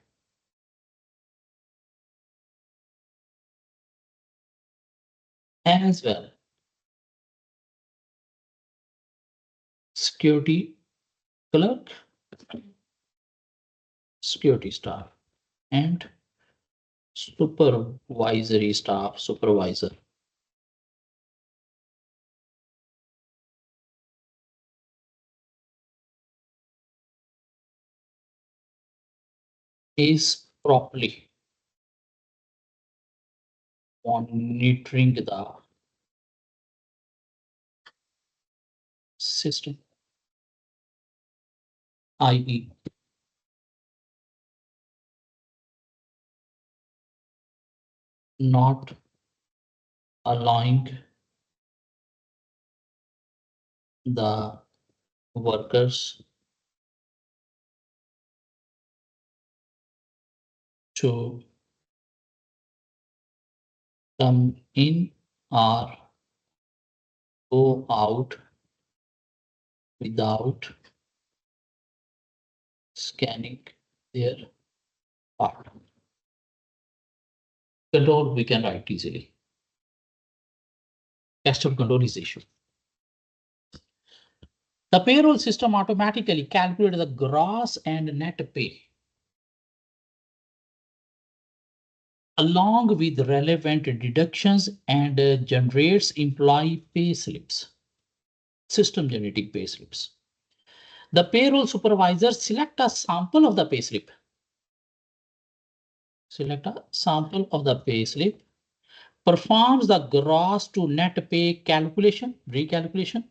As well, security clerk, security staff, and supervisory staff, supervisor is properly monitoring the system, i.e., not allowing the workers to come in or go out without scanning their part. Control we can write easily. Test of control is issue. The payroll system automatically calculates the gross and net pay along with relevant deductions and generates employee pay slips, system generating pay slips. The payroll supervisor select a sample of the pay slip. Select a sample of the pay slip, performs the gross to net pay calculation, recalculation,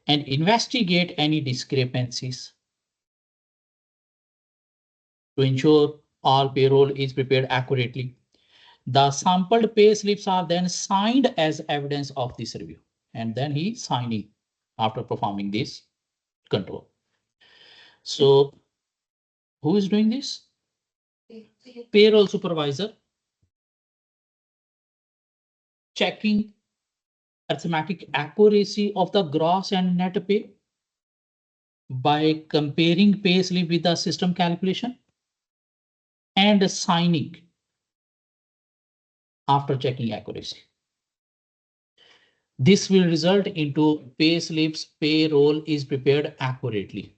and investigate any discrepancies to ensure all payroll is prepared accurately. The sampled pay slips are then signed as evidence of this review. And then he signing after performing this control. So who is doing this? Payroll supervisor checking arithmetic accuracy of the gross and net pay by comparing pay slip with the system calculation and signing after checking accuracy. This will result into pay slips payroll is prepared accurately.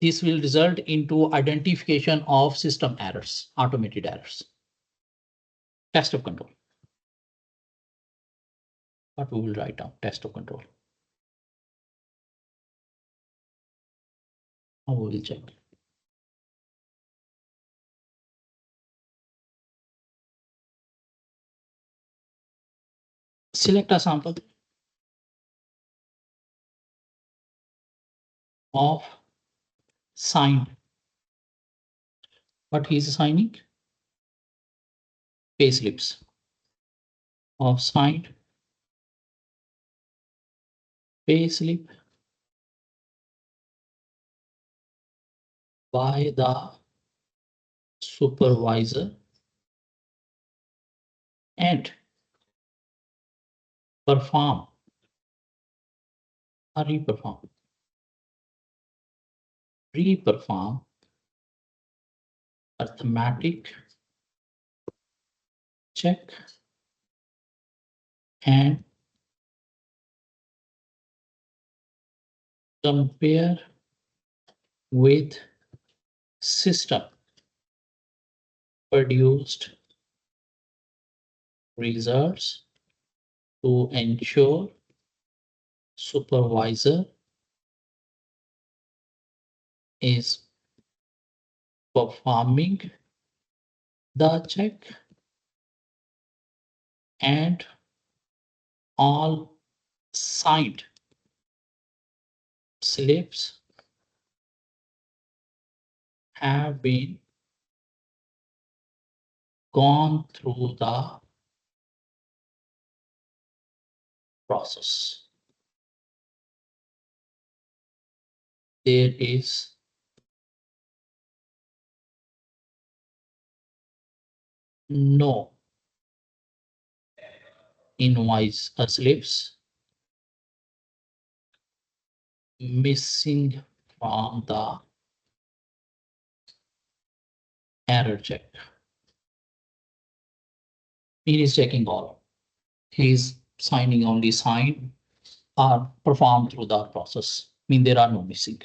This will result into identification of system errors, automated errors. Test of control. What we will write down, test of control. Now we will check. Select a sample of signed. What he is signing? Pay slips of signed pay slip by the supervisor and perform or reperform arithmetic check and compare with system produced results to ensure supervisor is performing the check and all signed slips have been gone through the process. There is no invoice slips missing from the error check. He is checking all. He is signing only sign or performed through the process. Mean there are no missing.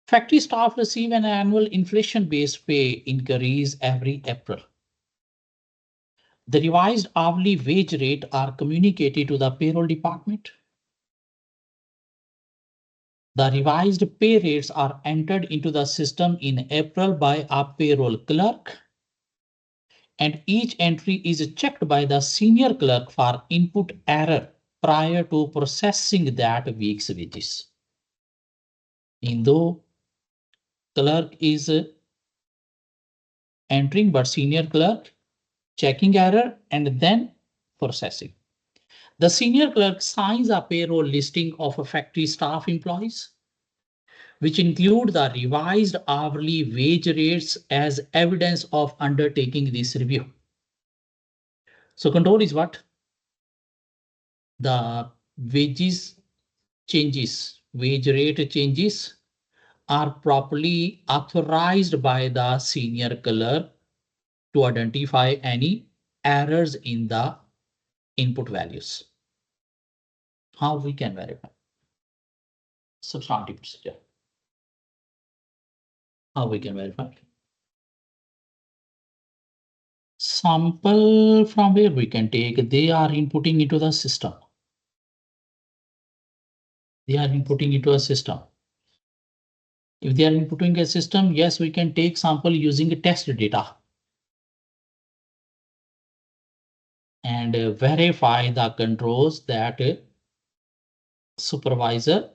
Factory staff receive an annual inflation-based pay increase every April. The revised hourly wage rate are communicated to the payroll department. The revised pay rates are entered into the system in April by a payroll clerk, and each entry is checked by the senior clerk for input error prior to processing that week's wages. In though clerk is entering, but senior clerk checking error and then processing. The senior clerk signs a payroll listing of a factory staff employees, which include the revised hourly wage rates as evidence of undertaking this review. So control is what? The wages changes, wage rate changes are properly authorized by the senior clerk to identify any errors in the input values. How we can verify? Substantive procedure. How we can verify? Sample from where we can take, they are inputting into the system. They are inputting into a system. If they are inputting a system, yes, we can take sample using test data and verify the controls that supervisor,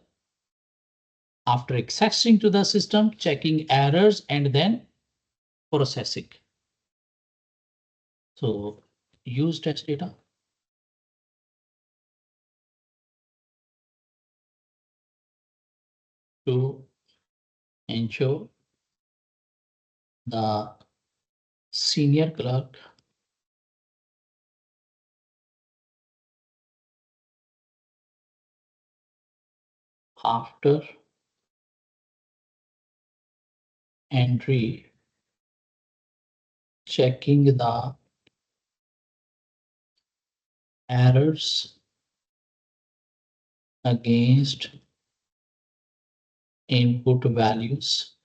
after accessing to the system, checking errors and then processing. So use test data. To ensure the senior clerk after entry checking the errors against input values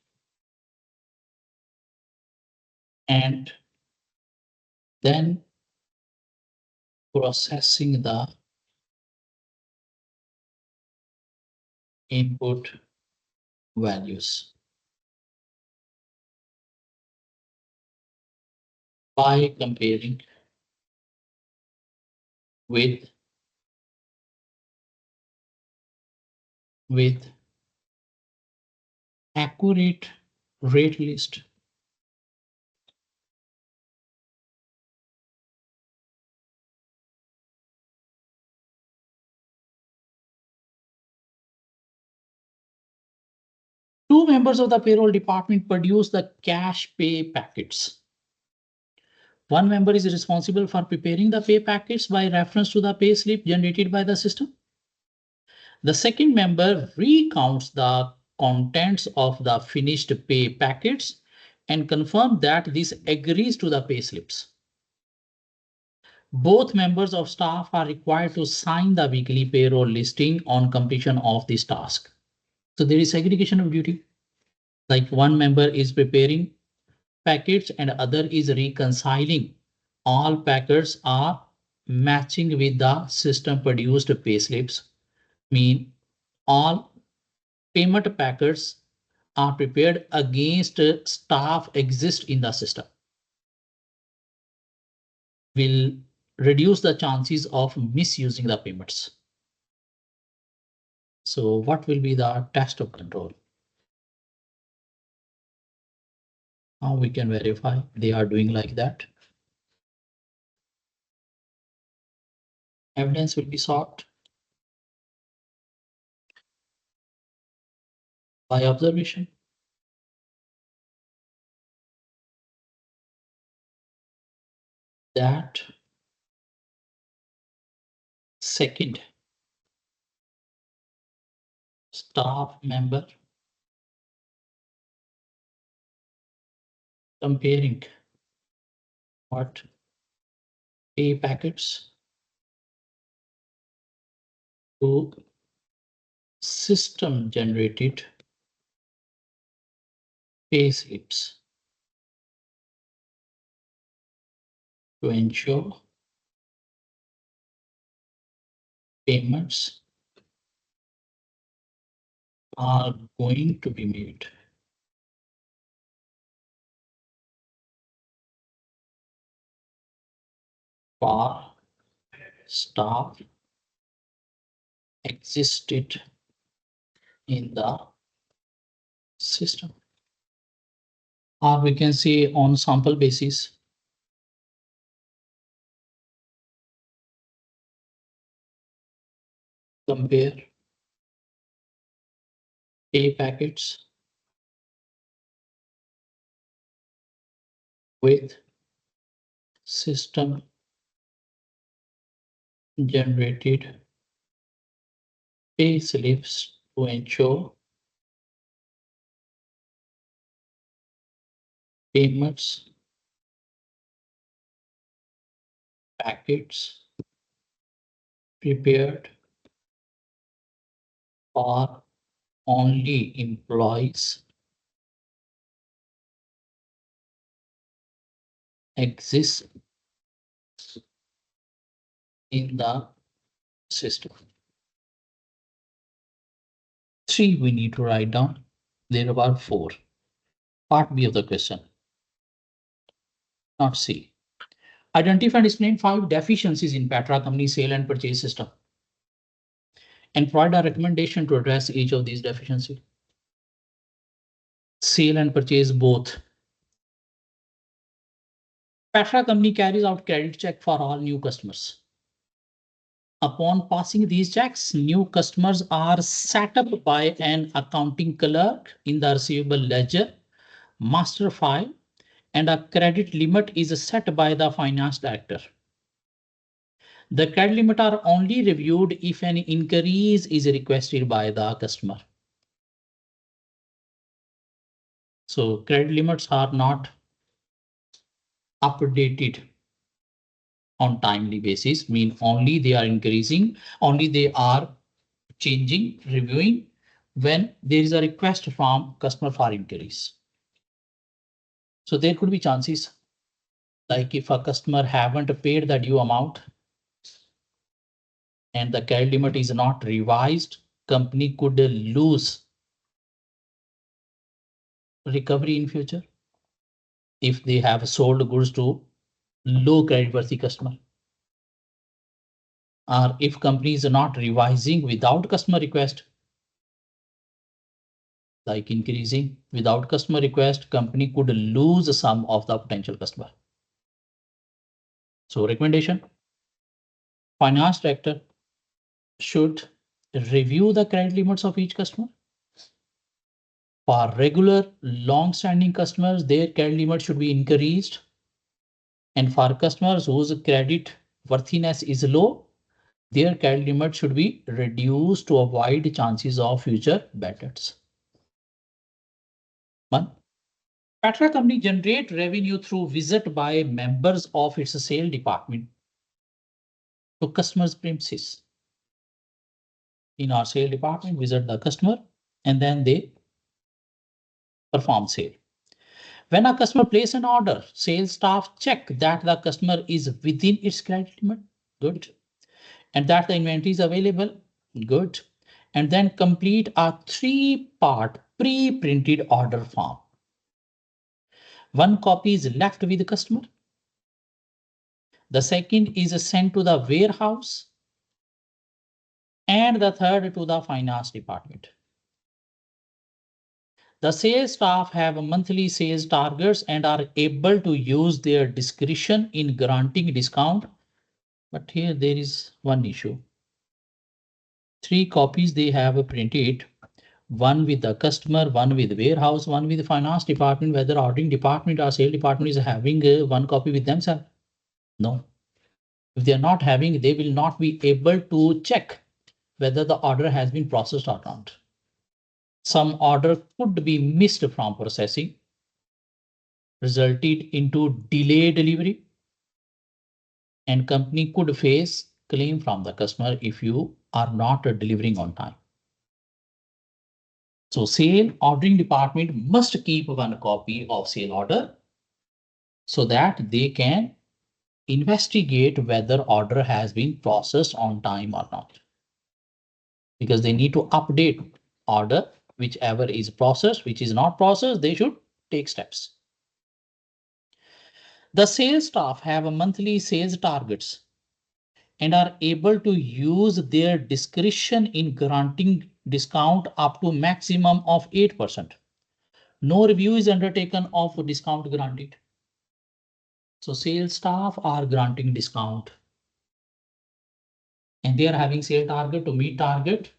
and then processing the input values by comparing with accurate rate list. Two members of the payroll department produce the cash pay packets. One member is responsible for preparing the pay packets by reference to the pay slip generated by the system. The second member recounts the contents of the finished pay packets and confirms that this agrees to the pay slips. Both members of staff are required to sign the weekly payroll listing on completion of this task. So there is segregation of duty. Like one member is preparing packets and other is reconciling. All packets are matching with the system produced pay slips. Mean all payment packets are prepared against staff exist in the system. Will reduce the chances of misusing the payments. So what will be the test of control? How we can verify they are doing like that? Evidence will be sought by observation. That second staff member comparing what pay packets to system generated pay slips to ensure payments are going to be made for staff existed in the system. Or we can say on sample basis. compare A packets with system generated pay slips to ensure payments packets prepared for only employees exist in the system. 3 we need to write down. There are about 4. Part B of the question, not C. Identify and explain 5 deficiencies in Petra company sale and purchase system and provide a recommendation to address each of these deficiencies. Sale and purchase both. Petra company carries out credit check for all new customers. Upon passing these checks, new customers are set up by an accounting clerk in the receivable ledger, master file, and a credit limit is set by the finance director. The credit limit are only reviewed if an increase is requested by the customer. So credit limits are not updated on timely basis, mean only they are increasing, only they are changing, reviewing when there is a request from customer for increase. So there could be chances like if a customer haven't paid the due amount and the credit limit is not revised, company could lose recovery in future if they have sold goods to low credit worthy customer. Or if company is not revising without customer request, like increasing without customer request, company could lose some of the potential customer. So recommendation, finance director should review the credit limits of each customer. For regular long-standing customers, their credit limit should be increased. And for customers whose credit worthiness is low, their credit limit should be reduced to avoid chances of future bad debts. 1. Petra company generate revenue through visit by members of its sales department to customers' premises. In our sales department, visit the customer and then they perform sale. When a customer places an order, sales staff check that the customer is within its credit limit. Good. And that the inventory is available. Good. And then complete a 3-part pre-printed order form. 1 copy is left with the customer. The second is sent to the warehouse. And the third to the finance department. The sales staff have monthly sales targets and are able to use their discretion in granting discount. But here there is one issue. 3 copies they have printed, 1 with the customer, 1 with warehouse, 1 with the finance department. Whether ordering department or sales department is having 1 copy with themselves? No. If they are not having, they will not be able to check whether the order has been processed or not. Some order could be missed from processing, resulted into delayed delivery, and company could face claim from the customer if you are not delivering on time. So sale ordering department must keep 1 copy of sale order so that they can investigate whether order has been processed on time or not. Because they need to update order, whichever is processed, which is not processed, they should take steps. The sales staff have a monthly sales targets and are able to use their discretion in granting discount up to maximum of 8%. No review is undertaken of discount granted. So sales staff are granting discount and they are having sale target to meet target,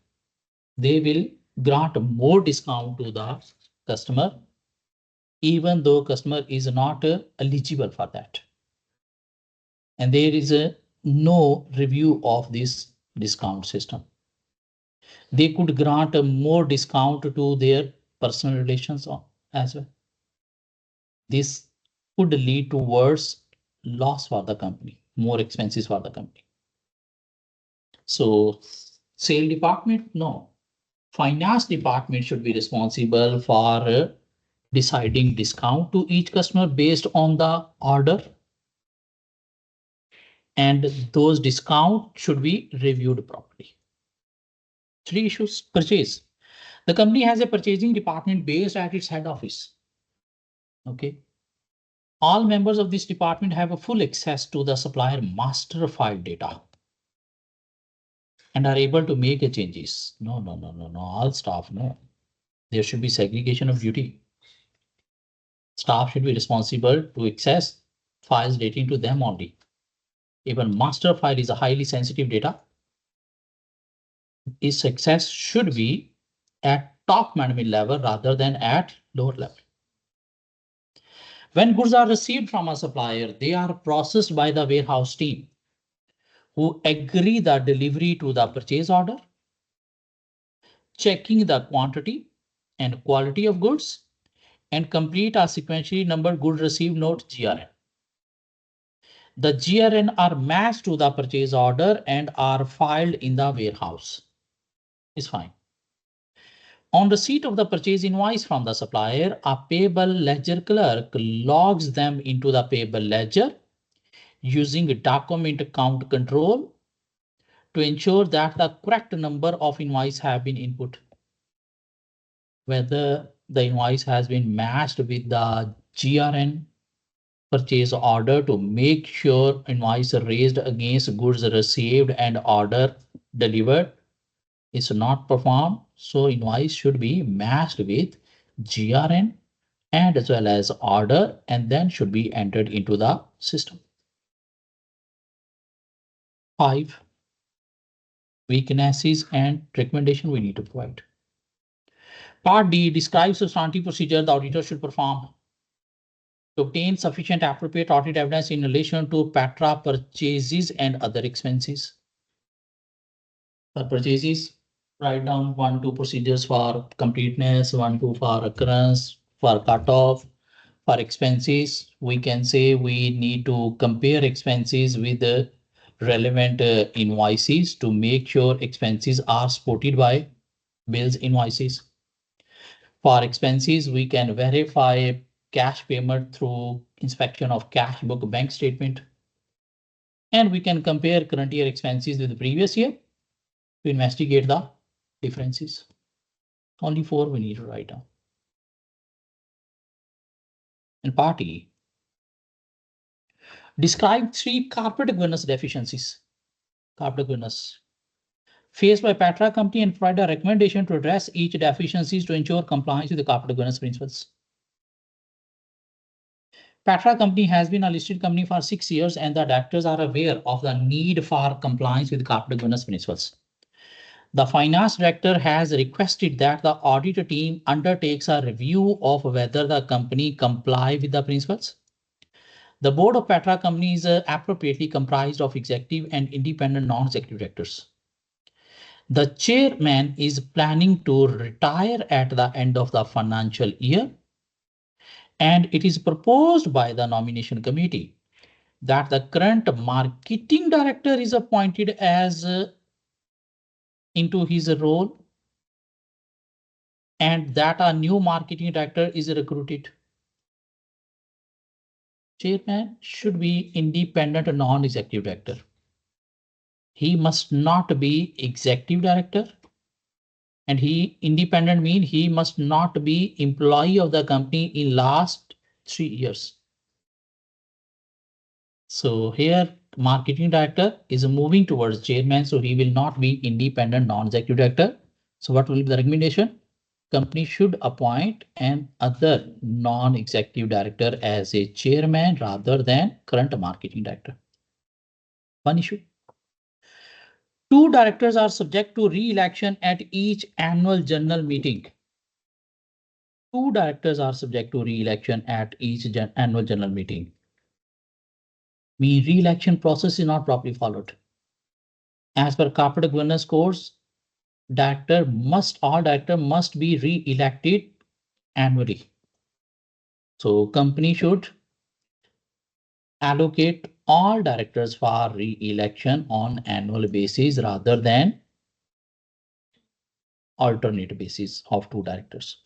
they will grant more discount to the customer, even though customer is not eligible for that. And there is no review of this discount system. They could grant a more discount to their personal relations as well. This could lead to worse loss for the company, more expenses for the company. So sale department, no. Finance department should be responsible for deciding discount to each customer based on the order. And those discounts should be reviewed properly. 3 issues. Purchase. The company has a purchasing department based at its head office. Okay. All members of this department have a full access to the supplier master file data and are able to make changes. No. All staff, no. There should be segregation of duty. Staff should be responsible to access files relating to them only. Even master file is a highly sensitive data. Its access should be at top management level rather than at lower level. When goods are received from a supplier, they are processed by the warehouse team who agree the delivery to the purchase order, checking the quantity and quality of goods, and complete a sequentially numbered good received note GRN. The GRN are matched to the purchase order and are filed in the warehouse. It's fine. On receipt of the purchase invoice from the supplier, a payable ledger clerk logs them into the payable ledger using document count control to ensure that the correct number of invoices have been input. Whether the invoice has been matched with the GRN purchase order to make sure invoice raised against goods received and order delivered is not performed. So invoice should be matched with GRN and as well as order, and then should be entered into the system. 5. Weaknesses and recommendation we need to provide. Part D describes substantive procedure the auditor should perform to obtain sufficient appropriate audit evidence in relation to Petra purchases and other expenses. For purchases, write down 1-2 procedures for completeness, 1-2 for occurrence, for cutoff. For expenses, we can say we need to compare expenses with the relevant invoices to make sure expenses are supported by bills invoices. For expenses, we can verify cash payment through inspection of cash book bank statement. And we can compare current year expenses with the previous year to investigate the differences. Only 4 we need to write down. And part E. Describe 3 corporate governance deficiencies. Corporate governance faced by Petra company and provide a recommendation to address each deficiencies to ensure compliance with the corporate governance principles. Petra company has been a listed company for 6 years and the directors are aware of the need for compliance with corporate governance principles. The finance director has requested that the audit team undertakes a review of whether the company comply with the principles. The board of Petra company is appropriately comprised of executive and independent non-executive directors. The chairman is planning to retire at the end of the financial year, and it is proposed by the nomination committee that the current marketing director is appointed as into his role and that a new marketing director is recruited. Chairman should be independent non-executive director. He must not be executive director, and he independent mean he must not be employee of the company in last 3 years. So here marketing director is moving towards chairman, so he will not be independent non-executive director. So what will be the recommendation? Company should appoint an other non-executive director as a chairman rather than current marketing director. One issue. 2 directors are subject to re-election at each annual general meeting. 2 directors are subject to re-election at each annual general meeting. Mean re-election process is not properly followed. As per corporate governance codes, all director must be re-elected annually. So company should allocate all directors for re-election on annual basis rather than alternate basis of 2 directors.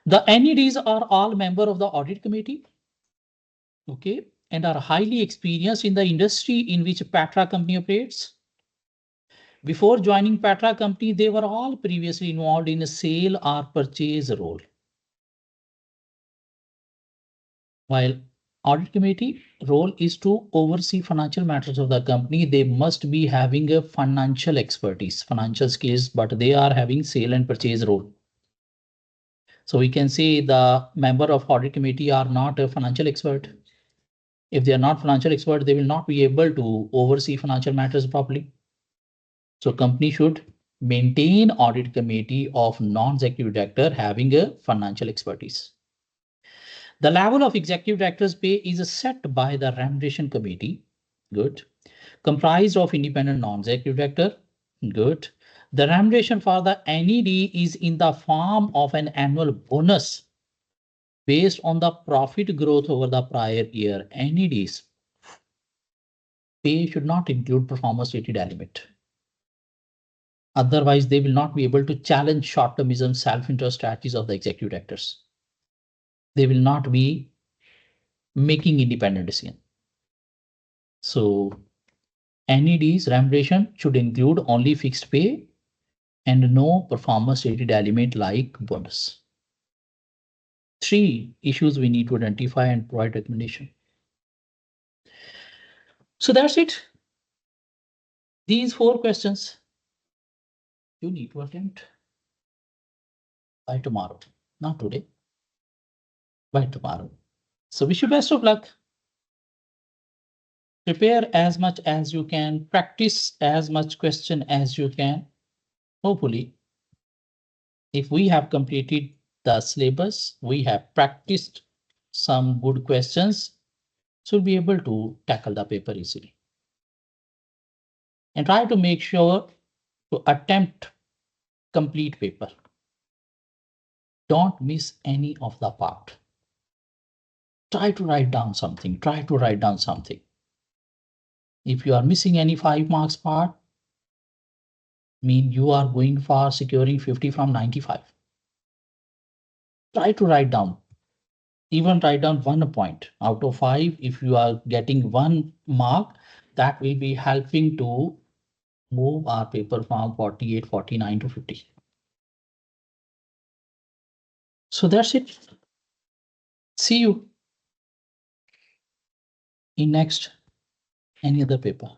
The NEDs are all member of the audit committee, okay, and are highly experienced in the industry in which Petra company operates. Before joining Petra company, they were all previously involved in a sale or purchase role. While audit committee role is to oversee financial matters of the company, they must be having a financial expertise, financial skills, but they are having sale and purchase role. So we can say the member of audit committee are not a financial expert. If they are not financial expert, they will not be able to oversee financial matters properly. So company should maintain audit committee of non-executive director having a financial expertise. The level of executive director's pay is set by the remuneration committee. Good. Comprised of independent non-executive director. Good. The remuneration for the NED is in the form of an annual bonus based on the profit growth over the prior year. NEDs pay should not include performance rated element. Otherwise, they will not be able to challenge short-termism, self-interest strategies of the executive directors. They will not be making independent decision. So NED's remuneration should include only fixed pay and no performance-rated element like bonus. 3 issues we need to identify and provide recommendation. So that's it. These 4 questions you need to attempt by tomorrow, not today, by tomorrow. So wish you best of luck. Prepare as much as you can, practice as much question as you can. Hopefully, if we have completed the syllabus, we have practiced some good questions, so we'll be able to tackle the paper easily. And try to make sure to attempt complete paper. Don't miss any of the part. Try to write down something. Try to write down something. If you are missing any 5 marks part, mean you are going for securing 50 from 95. Try to write down. Even write down 1 point out of 5. If you are getting 1 mark, that will be helping to move our paper from 48, 49 to 50. So that's it. See you in next any other paper.